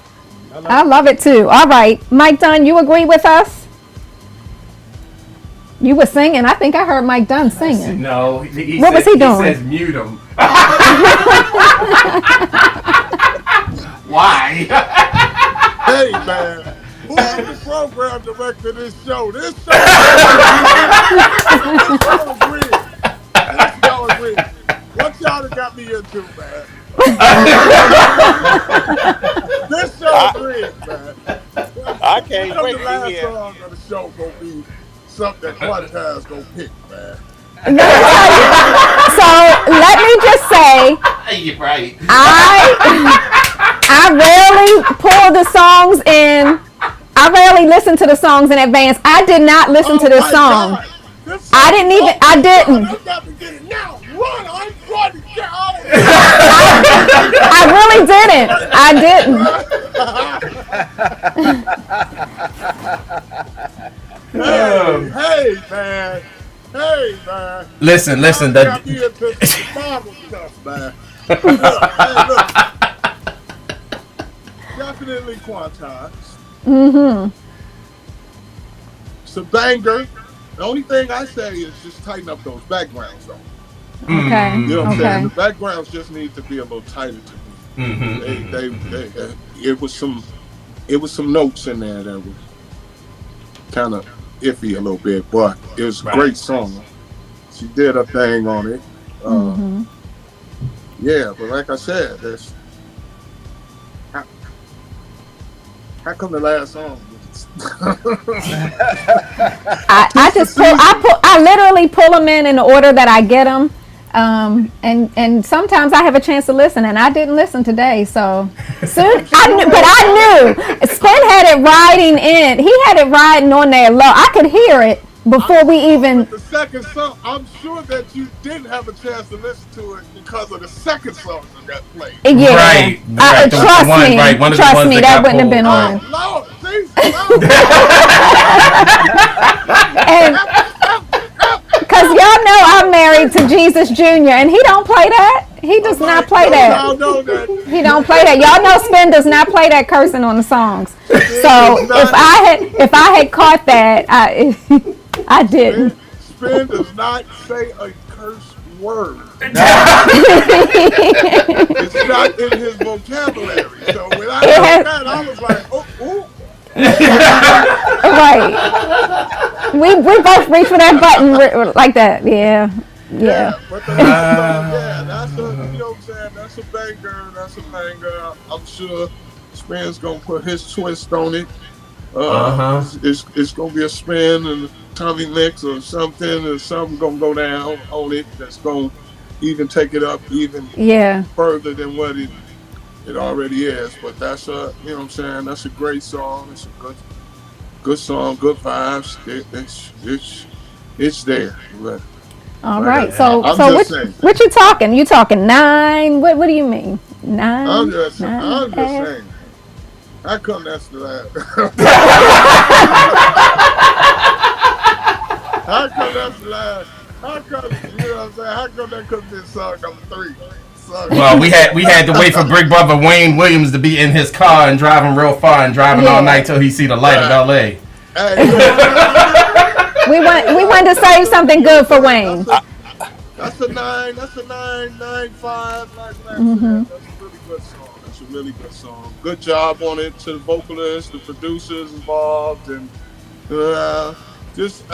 I love it too. All right, Mike Dunn, you agree with us? You were singing. I think I heard Mike Dunn singing. No, what was he doing? He says mute him. Why? Hey man, who is the program director of this show? This show is rigged. What y'all done got me into, man? This show is rigged, man. I can't wait the last to hear. song of the show gonna be something that Quantize gonna pick, man. So let me just say, You're right. I rarely pull the songs in. I rarely listen to the songs in advance. I did not listen to this song. I didn't even. I didn't. I got to get it now. Run! I'm trying to get out of I really didn't. I didn't. Hey, man. Hey, man. Listen. Got me into some Bible stuff, man. Look. Definitely Quantize. It's a banger. The only thing I say is just tighten up those backgrounds, though. Okay. You know what I'm saying? The backgrounds just need to be a little tighter to me. It was some notes in there that was kind of iffy a little bit, but it was a great song. She did a thing on it. Yeah, but like I said, there's how come the last song? I literally pull them in the order that I get them. And sometimes I have a chance to listen, and I didn't listen today. So soon, I knew Spen had it riding in. He had it riding on there low. I could hear it, before we even. The second song, I'm sure that you didn't have a chance to listen to it because of the second song that got played. Yeah, Right. The trust one, me, right, one of the trust ones me, that that got wouldn't have been pulled. on. Lord, Jesus, And because y'all know I'm married to Jesus Jr. and he don't play that. He does not play that. Y'all know that. He don't play that. Y'all know Spen does not play that cursing on the songs. So if I had caught that, I didn't. Spen does not say a curse word. It's not in his vocabulary. So when I heard that, I was like, oh, ooh. Right. We both reach for that button like that. Yeah. But the last song, that's a, you know what I'm saying? That's a banger. That's a banger. I'm sure Spen's gonna put his twist on it. It's gonna be a Spen and Tommy Mix or something, and something gonna go down on it that's gonna even take it up even further than what it already is. But that's a, you know what I'm saying? That's a great song. It's a good song, good vibes. It's there. But, all right. So saying. What you talking? You talking 9? What do you mean? 9? I'm just saying. How come that's the last? How come that's the last? How come, you know what I'm saying? How come that could have been song number 3? Well, we had to wait for Big Brother Wayne Williams to be in his car and driving real far and driving all night till he see the light of LA. We wanted to save something good for Wayne. That's a 9. That's a 9.5. That's a really good song. That's a really good song. Good job on it to the vocalists, the producers involved, and just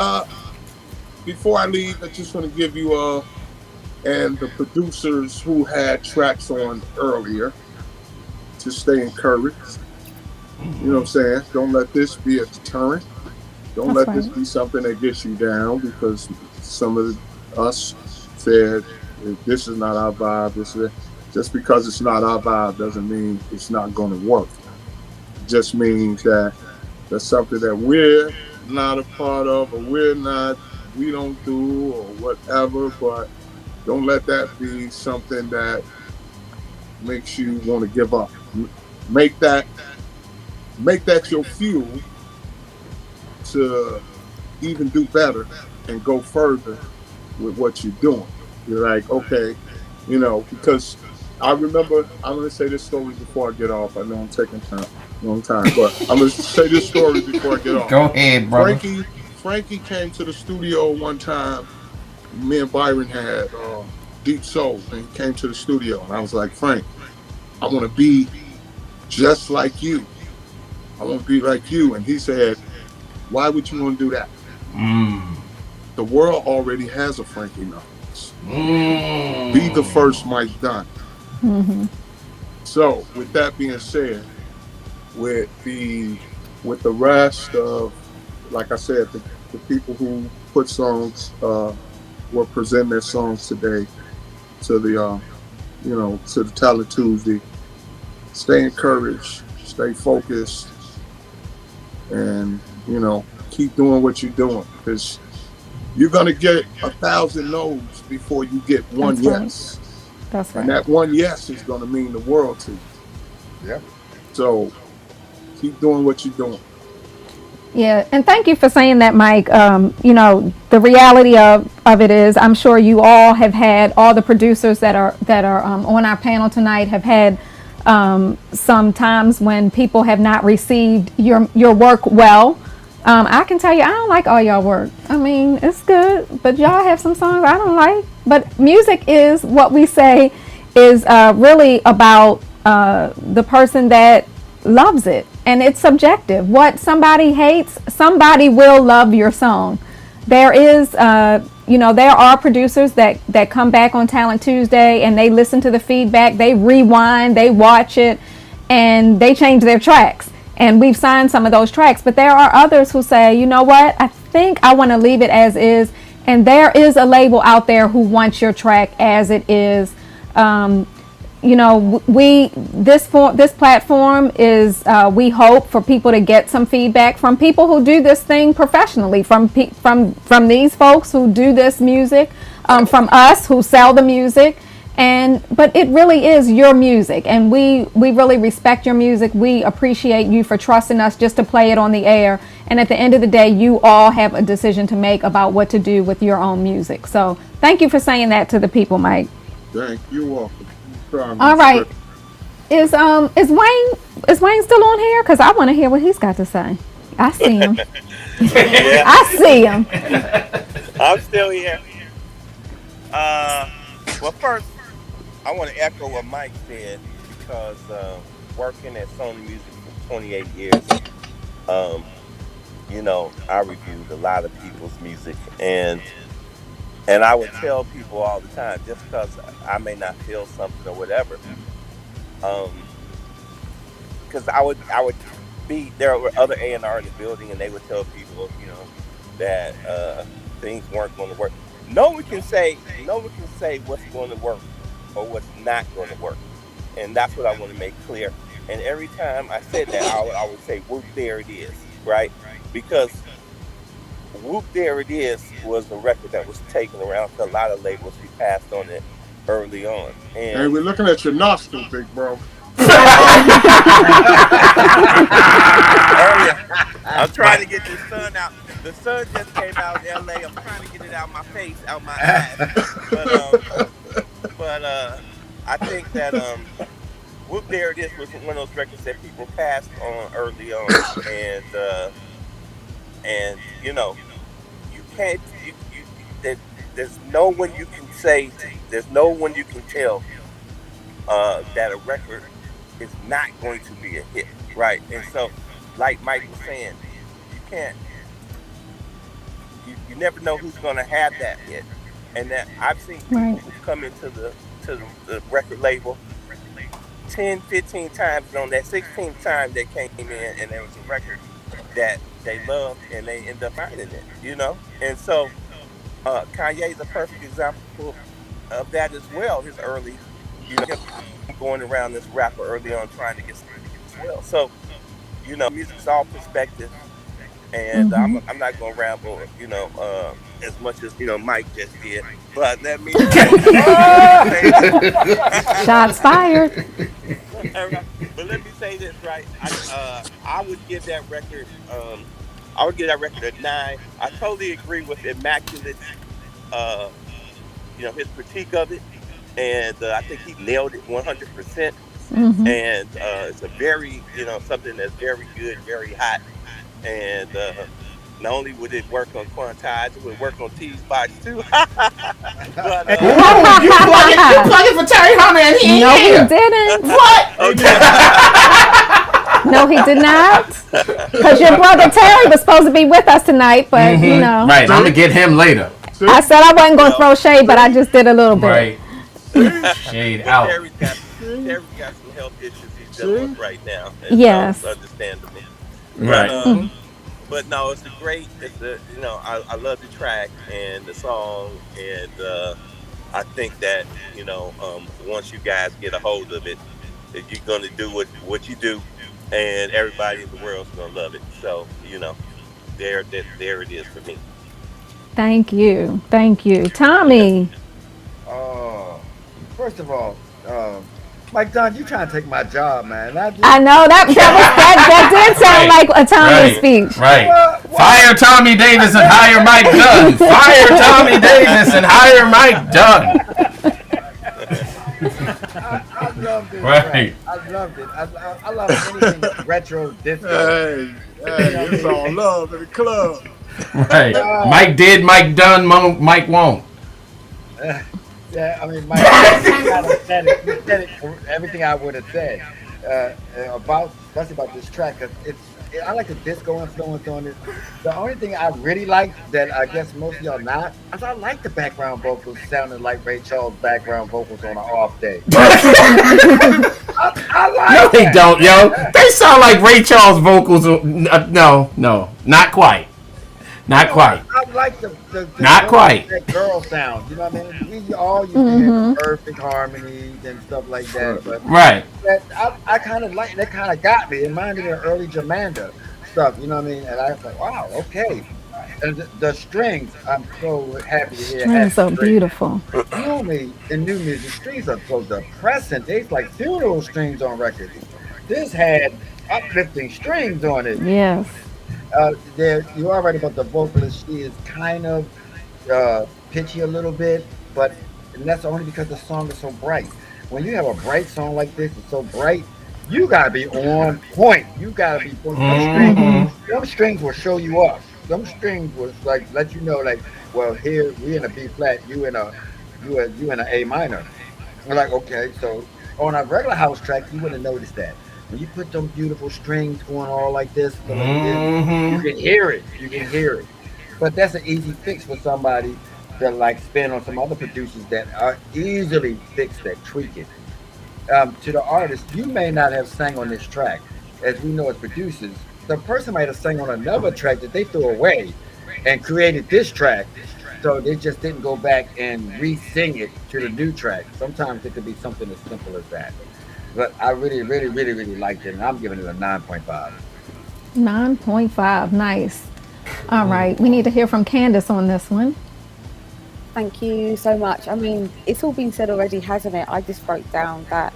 before I leave, I just want to give you and the producers who had tracks on earlier to stay encouraged. You know what I'm saying? Don't let this be a deterrent. Don't let this be something that gets you down, because some of us said this is not our vibe. Just because it's not our vibe doesn't mean it's not going to work. It just means that that's something that we're not a part of, or we don't do, or whatever. But don't let that be something that makes you want to give up. Make that your fuel to even do better and go further with what you're doing. You're like, okay, because I remember, I'm going to say this story before I get off. I know I'm taking long time, but I'm going to say this story before I get off. Go ahead, brother. Frankie came to the studio one time. Me and Byron had Deep Soul, and he came to the studio, and I was like, Frank, I want to be just like you. I want to be like you. And he said, why would you want to do that? The world already has a Frankie Knuckles. Be the first Mike Dunn. So with that being said, with the rest of, like I said, the people who put songs, will present their songs today to the to the Talent Tuesday. Stay encouraged, stay focused, and keep doing what you're doing, because you're gonna get 1,000 no's before you get one yes. That's right. And that one yes is gonna mean the world to you. Yeah. So keep doing what you're doing. Yeah, and thank you for saying that, Mike. The reality of it is, I'm sure you all have had, all the producers that are on our panel tonight have had some times when people have not received your work well. I can tell you, I don't like all y'all work. I mean, it's good, but y'all have some songs I don't like. But music is what we say is really about the person that loves it, and it's subjective. What somebody hates, somebody will love your song. There is, there are producers that come back on Talent Tuesday and they listen to the feedback, they rewind, they watch it, and they change their tracks. And we've signed some of those tracks, but there are others who say, you know what, I think I want to leave it as is. And there is a label out there who wants your track as it is. this platform is we hope for people to get some feedback from people who do this thing professionally, from these folks who do this music, from us who sell the music. But it really is your music, and we really respect your music. We appreciate you for trusting us just to play it on the air. And at the end of the day, you all have a decision to make about what to do with your own music. So thank you for saying that to the people, Mike. Thank you. Welcome. All right. Is Wayne still on here? Because I want to hear what he's got to say. I see him. I see him. I'm still here. Well, first, I want to echo what Mike said because working at Sony Music for 28 years, I reviewed a lot of people's music, and I would tell people all the time, just because I may not feel something or whatever, because I would be, there were other A&R in the building, and they would tell people, that things weren't going to work. No one can say what's going to work or what's not going to work, and that's what I want to make clear. And every time I said that, I would say, "Whoop, there it is," right? Because "Whoop, There It Is" was a record that was taken around to a lot of labels. We passed on it early on. And hey, we're looking at your nostril, big bro. I'm trying to get the sun out. The sun just came out in LA. I'm trying to get it out my face, out my eyes. But I think that "Whoop, There It Is" was one of those records that people passed on early on, and you can't. There's no one you can say. There's no one you can tell that a record is not going to be a hit, right? And so, like Mike was saying, you can't. You never know who's going to have that hit, and that I've seen people who come into the record label 10, 15 times, and on that 16th time they came in and there was a record that they loved and they end up finding it, And so Kanye is a perfect example of that as well. His early, him going around this rapper early on trying to get something as well. So, music's all perspective, and I'm not going to ramble, as much as Mike just did. But let me shots fired. But let me say this, right? I would give that record. I would give that record a 9. I totally agree with Immaculate's, his critique of it, and I think he nailed it 100%. And it's a very, something that's very good, very hot, and not only would it work on Quantize, it would work on T's box too. But you plug it for Terry Hunter and he no, here. He didn't. What? Okay. No, he did not. Because your brother Terry was supposed to be with us tonight, but Right, I'm gonna get him later. I said I wasn't gonna throw shade, but I just did a little bit. Right. Shade out. Terry's got some health issues he's dealing with right now. And yes. So it's understandable. Right. But no, it's I love the track and the song, and I think that once you guys get a hold of it, that you're gonna do what you do, and everybody in the world's gonna love it. So there it is for me. Thank you, Tommy. First of all, Mike Dunn, you trying to take my job, man? I know that did sound like a Tommy speech. Right. Fire Tommy Davis and hire Mike Dunn. Fire Tommy Davis and hire Mike Dunn. I loved it. Right. I loved it. I love anything retro disco. Hey, it's all love in the club. Right. Mike did, Mike done, Mike won't. Yeah, I mean, Mike said it everything I would have said especially about this track. Cause I like the disco influence on it. The only thing I really like that I guess most of y'all not, is I like the background vocals sounding like Ray Charles' background vocals on an off day. I like No, they that. don't, yo. They sound like Ray Charles vocals. No, not quite. Not quite. I like the Not quite. that girl sound. You know what I mean? We all used to have perfect harmonies and stuff like that. But Right. I kind of like that. Kind of got me. It reminded me of early Jamanda stuff. You know what I mean? And I was like, wow, okay. And the strings, I'm so happy to hear. Strings are beautiful. Normally in new music, strings are so depressing. They's like funeral strings on records. This had uplifting strings on it. Yes. You are right about the vocalist. She is kind of pitchy a little bit, and that's only because the song is so bright. When you have a bright song like this, it's so bright, you gotta be on point. You gotta be on them strings will show you up. Them strings was like let you know, like, well, here we in a B flat, you in a A minor. We're like, okay, so on a regular house track, you wouldn't notice that. When you put them beautiful strings going all like this, so like you can hear it. You can hear it. But that's an easy fix for somebody that like Spen on some other producers that are easily fix that, tweak it. To the artist, you may not have sang on this track. As we know as producers, the person might have sang on another track that they threw away and created this track. So they just didn't go back and re-sing it to the new track. Sometimes it could be something as simple as that. But I really, really, really, really liked it, and I'm giving it a 9.5. 9.5. Nice. All right. We need to hear from Candace on this one. Thank you so much. I mean, it's all been said already, hasn't it? I just wrote down that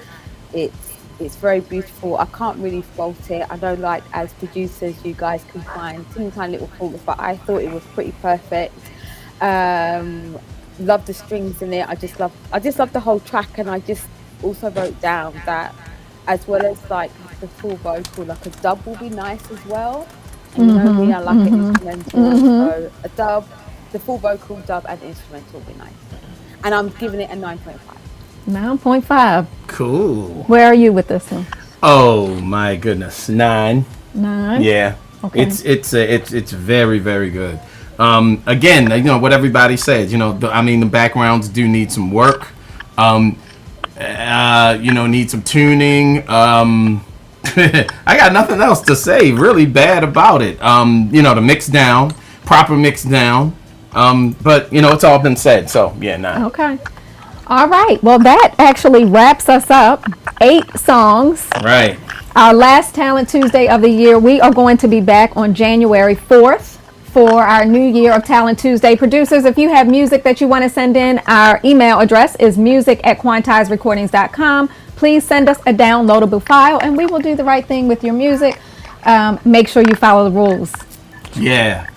it's very beautiful. I can't really fault it. I know, like, as producers, you guys can find tiny little faults, but I thought it was pretty perfect. Love the strings in it. I just love the whole track, and I just also wrote down that as well as like the full vocal, like a dub will be nice as well. And you know me, I like an instrumental, so a dub, the full vocal, dub, and instrumental will be nice. And I'm giving it a 9.5. 9.5. Cool. Where are you with this one? Oh my goodness, 9. 9. Yeah. Okay. It's very, very good. Again, you know what everybody says. You know, the backgrounds do need some work. Need some tuning. I got nothing else to say really bad about it. The mix down, proper mix down. But it's all been said. So yeah, 9. Okay. All right. Well, that actually wraps us up. 8 songs. Right. Our last Talent Tuesday of the year. We are going to be back on January 4th for our new year of Talent Tuesday. Producers, if you have music that you want to send in, our email address is music@quantizerecordings.com. Please send us a downloadable file and we will do the right thing with your music. Make sure you follow the rules. Yeah.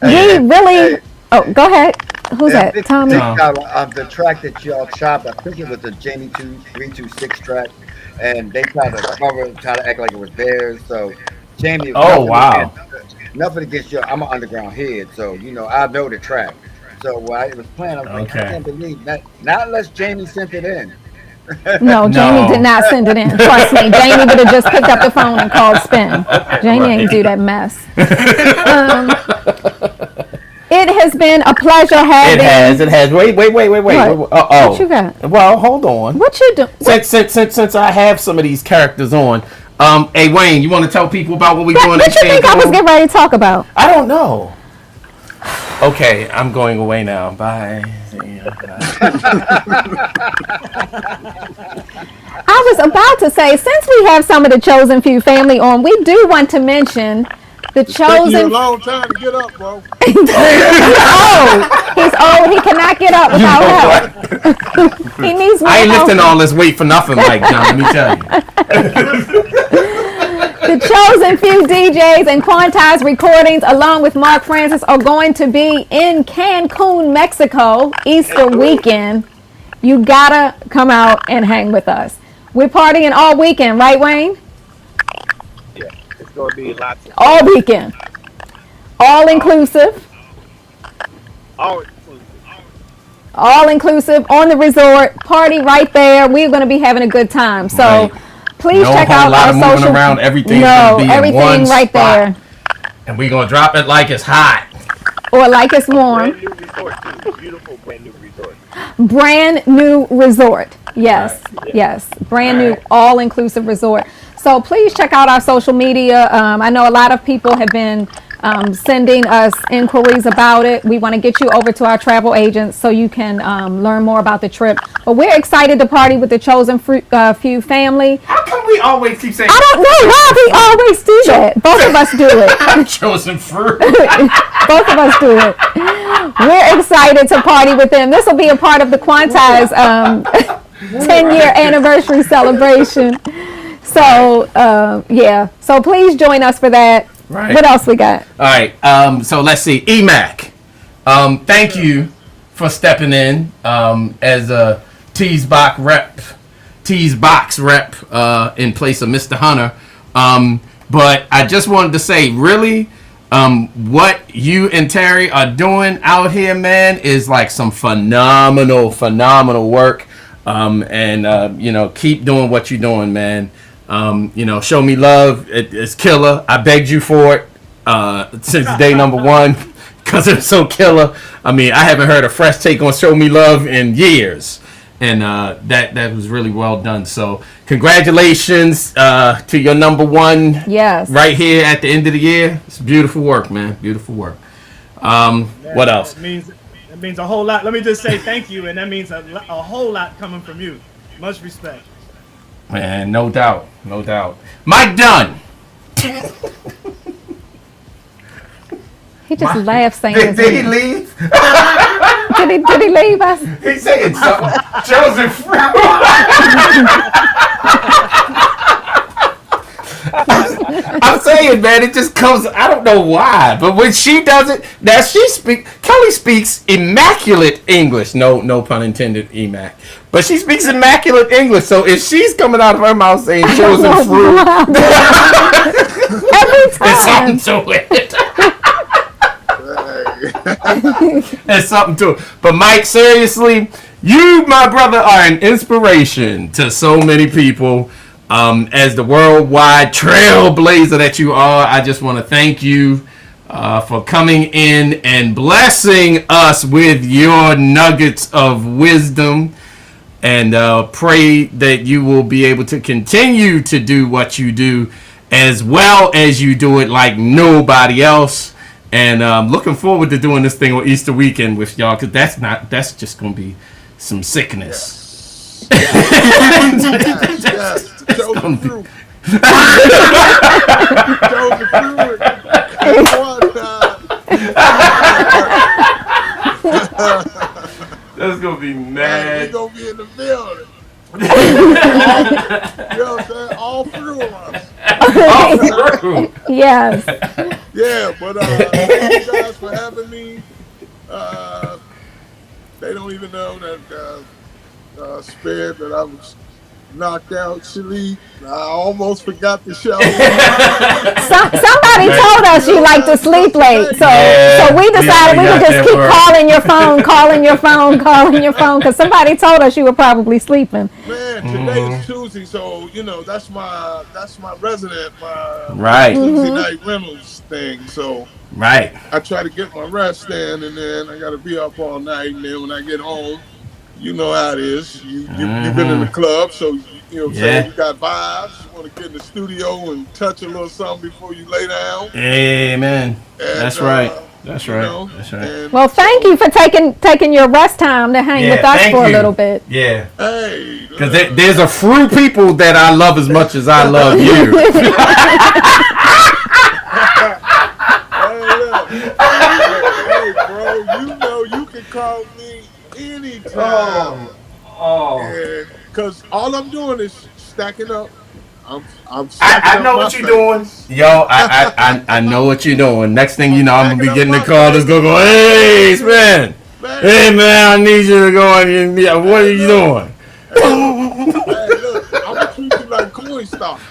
Oh, go ahead. Who's that? Tommy? The track that y'all chopped, I think it was the Jamie 326 track, and they try to act like it was theirs. So Jamie. Oh wow. Nothing against you. I'm an underground head, so I know the track. So while I was playing, I was like, I can't believe that. Not unless Jamie sent it in. No, Jamie did not send it in. Trust me, Jamie would have just picked up the phone and called Spen. Jamie ain't do that mess. It has been a pleasure having. It has. Wait. What you got? Well, hold on. What you doing? Since I have some of these characters on, hey Wayne, you want to tell people about what we doing? What you think I was getting ready to talk about? I don't know. Okay, I'm going away now. Bye. I was about to say, since we have some of the Chosen Few family on, we do want to mention the Chosen. Taking you a long time to get up, bro. He's old. He cannot get up without help. He needs more I ain't help. lifting all this weight for nothing, Mike John. Let me tell you. The Chosen Few DJs and Quantize Recordings, along with Mark Francis, are going to be in Cancun, Mexico, Easter weekend. You gotta come out and hang with us. We're partying all weekend, right, Wayne? Yeah, it's going to be lots of All weekend. All inclusive. all inclusive. All inclusive on the resort. Party right there. We're going to be having a good time. So Right. please No check whole out lot our of moving social. around. Everything's gonna be in everything one right spot. there. And we're gonna drop it like it's hot. Or like it's warm. Brand new resort, too. Beautiful brand new resort. Brand new resort. Yes. Right. Yes. Brand new all-inclusive resort. So please check out our social media. I know a lot of people have been sending us inquiries about it. We want to get you over to our travel agents so you can learn more about the trip. But we're excited to party with the Chosen Few family. How come we always keep saying? I don't know why we always do that. Both of us do it. Chosen fruit. Both of us do it. We're excited to party with them. This will be a part of the Quantize 10-year anniversary celebration. So, yeah. So please join us for that. Right. What else we got? All right. So let's see. EMAC. Thank you for stepping in as a Tease Box rep in place of Mr. Hunter. But I just wanted to say, really, what you and Terry are doing out here, man, is like some phenomenal work. And keep doing what you're doing, man. Show Me Love. It's killer. I begged you for it since day number one because it's so killer. I mean, I haven't heard a fresh take on Show Me Love in years. And that was really well done. So congratulations to your number one. Yes. Right here at the end of the year. It's beautiful work, man. Beautiful work. What else? It means a whole lot. Let me just say thank you, and that means a whole lot coming from you. Much respect. Man, no doubt. Mike Dunn. He just laughed saying his Did he name. leave? Did he leave us? He's saying something. Chosen fruit. I'm saying, man, it just comes. I don't know why, but when she does it, now Kelly speaks immaculate English. No pun intended, EMAC. But she speaks immaculate English. So if she's coming out of her mouth saying chosen fruit, Every there's time. something to it. There's something to it. But Mike, seriously, you, my brother, are an inspiration to so many people. As the worldwide trailblazer that you are, I just want to thank you for coming in and blessing us with your nuggets of wisdom. And pray that you will be able to continue to do what you do as well as you do it like nobody else. And looking forward to doing this thing on Easter weekend with y'all, because that's just going to be some sickness. Yes. Show the fruit. Show the fruit. That's gonna be mad. We're gonna be in the building. All through us. All through. Yes. Yeah, but thank you guys for having me. They don't even know that Spen, that I was knocked out, Shalik. I almost forgot the show. Somebody told us you like to sleep late, so we decided we would just keep calling your phone, because somebody told us you were probably sleeping. Man, today is Tuesday, so that's my resident, right Tuesday night rentals thing. So right, I try to get my rest in, and then I got to be up all night, and then when I get home. You know how it is. You've been in the club, so you got vibes. You want to get in the studio and touch a little something before you lay down. Amen. And, That's right. That's right. Well, thank you for taking your rest time to hang with us for a little bit. Yeah. Hey. Because there's a few people that I love as much as I love you. Hey, bro, you can call me anytime. Because all I'm doing is stacking up. I know what you're doing. Yo, I know what you're doing. Next thing you know, I'm going to be getting the call that's going to go, hey, Spen. Hey, man, I need you to go. What are you doing? Hey, look, I'm going to treat you like coin stock.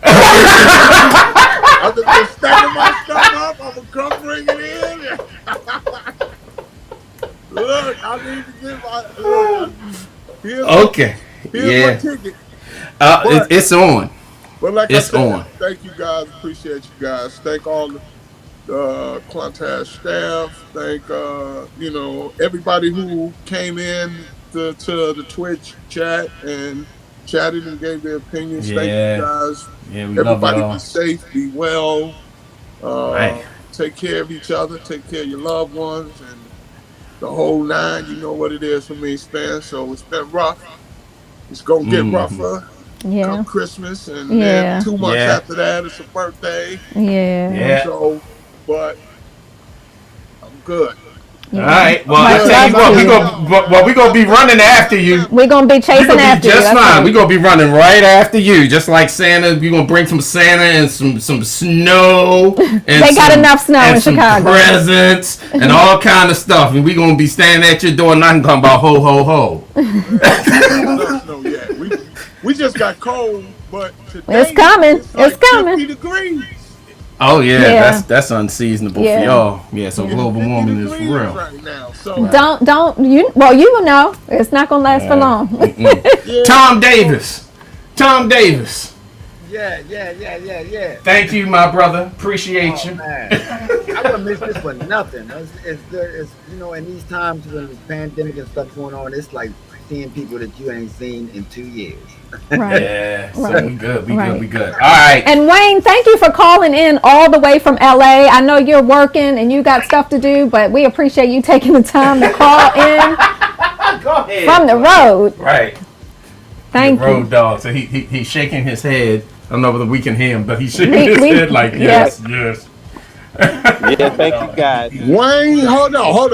I'm just going to stack my stuff up. I'm going to come bring it in. Look, I need to get my... Here's my ticket. It's on. But like it's I said, on. Thank you guys. Appreciate you guys. Thank all the Quantize staff. Thank everybody who came in to the Twitch chat and chatted and gave their opinions. Thank you guys. Yeah, we everybody love it all. be safe, be well. Right. take care of each other, take care of your loved ones, and the whole nine. You know what it is for me, Spen. So it's been rough. It's gonna get rougher. Yeah. Come Christmas, and then 2 months after that, it's a birthday. Yeah. So, but I'm good. All right. Well, I tell you what, we gonna be running after you. We're gonna be chasing after you. Just fine. We're gonna be running right after you, just like Santa. We're gonna bring some Santa and some snow. And they got enough snow in Chicago. Presents and all kind of stuff, and we're gonna be standing at your door knocking about ho ho ho. We just got cold, but today it's coming. Like it's coming. 50 degrees. Oh yeah, that's unseasonable for y'all. Yeah, so global warming is real. Right now, so. Don't you? Well, you will know. It's not gonna last for long. Tom Davis. Yeah. Thank you, my brother. Appreciate you. Man. I wouldn't miss this for nothing. It's good. It's, you know, in these times when the pandemic and stuff going on, it's like seeing people that you ain't seen in 2 years. Right. Yeah. So we good. We good. All right. And Wayne, thank you for calling in all the way from LA. I know you're working and you got stuff to do, but we appreciate you taking the time to call in from the road. Right. Thank you. Road dog. So he's shaking his head. I don't know whether we can hear him, but he's shaking his head like yes. Yeah, thank you guys. Wayne, hold on. Hold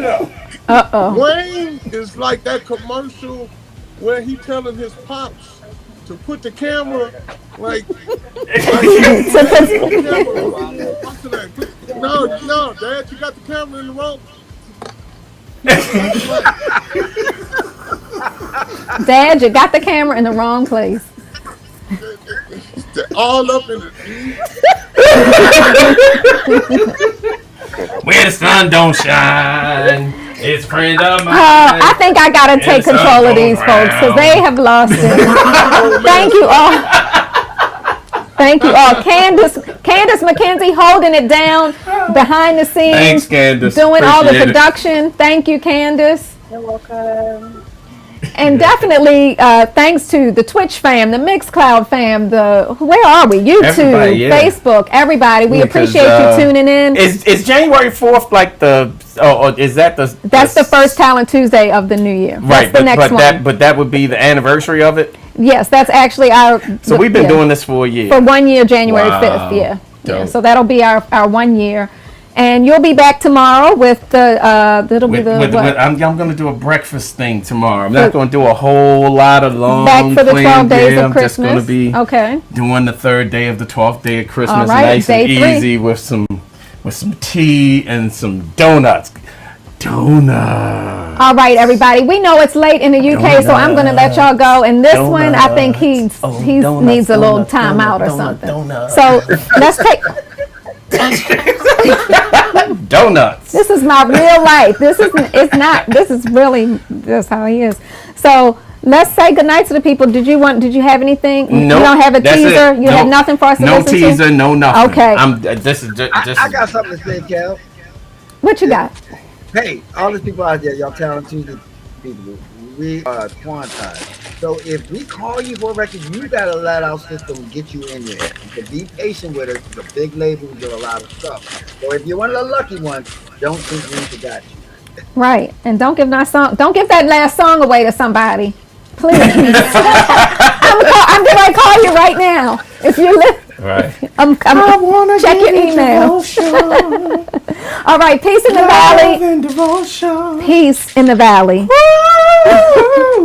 on. Wayne is like that commercial where he telling his pops to put the camera like no, Dad, you got the camera in the wrong. Dad, you got the camera in the wrong place. All up in the where the sun don't shine. It's friend of mine. I think I gotta take control of these folks because they have lost it. Thank you all. Thank you all. Candace McKenzie holding it down behind the scenes. Thanks, Candace. Doing all the production. Thank you, Candace. You're welcome. And definitely thanks to the Twitch fam, the Mixcloud fam, where are we? YouTube, Facebook, everybody. We appreciate you tuning in. Is January 4th like or is that the? That's the first Talent Tuesday of the new year. Right, that's the next one. But that would be the anniversary of it. Yes, that's actually our. So we've been doing this for a year. For 1 year, January 5th. Yeah. So that'll be our 1 year. And you'll be back tomorrow with the I'm going to do a breakfast thing tomorrow. I'm not going to do a whole lot of long. Back for the 12 days of I'm Christmas. just going to be doing the third day of the 12th day of Christmas, all right, nice and easy with some tea and some donuts. All right, everybody. We know it's late in the UK, so I'm going to let y'all go. And this one, I think he needs a little time out or something. So let's take. Donuts. This is my real life. This is really just how he is. So let's say goodnight to the people. Did you have anything? Nope, you don't have a teaser? It. You have nothing for us to listen to? No teaser, no nothing. Okay. This is just I got something to say, Cal. What you got? Hey, all these people out there, y'all Talent Tuesday people, we are quantized. So if we call you for a record, you gotta let our system get you in there. So be patient with us. The big labels do a lot of stuff. So if you're one of the lucky ones, don't think we forgot you. Right, and don't give that last song away to somebody, please. I'm gonna call you right now if you live. Right. I'm check your email. All right, peace in the valley. Peace in the valley.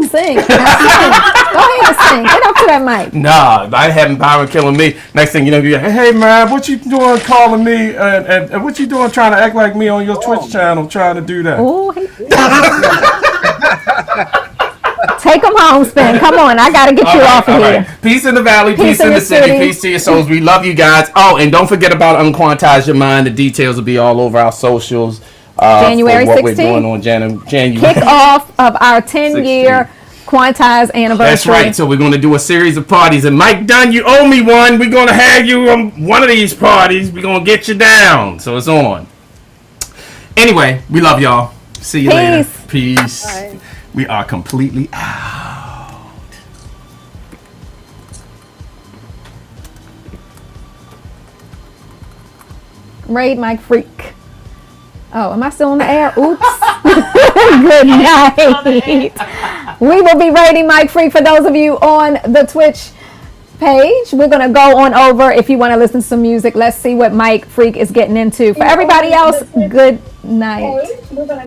Sing. Go ahead and sing. Get up to that mic. Nah, I having Byron killing me. Next thing you know, you're like, hey man, what you doing calling me and what you doing trying to act like me on your Twitch channel trying to do that? Oh, take them home, Spen. Come on, I gotta get you off of here. Right. Peace in the valley, peace in the city, peace to your souls. We love you guys. Oh, and don't forget about Unquantize Your Mind. The details will be all over our socials. January 16th. What we're doing on January. Kick off of our 10-year Quantize anniversary. That's right. So we're going to do a series of parties. And Mike Dunn, you owe me one. We're going to have you on one of these parties. We're going to get you down. So it's on. Anyway, we love y'all. See you later. Peace. Bye. We are completely out. Raid Mike Freak. Oh, am I still on the air? Oops. Good night. We will be rating Mike Freak for those of you on the Twitch page. We're going to go on over if you want to listen to some music. Let's see what Mike Freak is getting into. For everybody else, good night.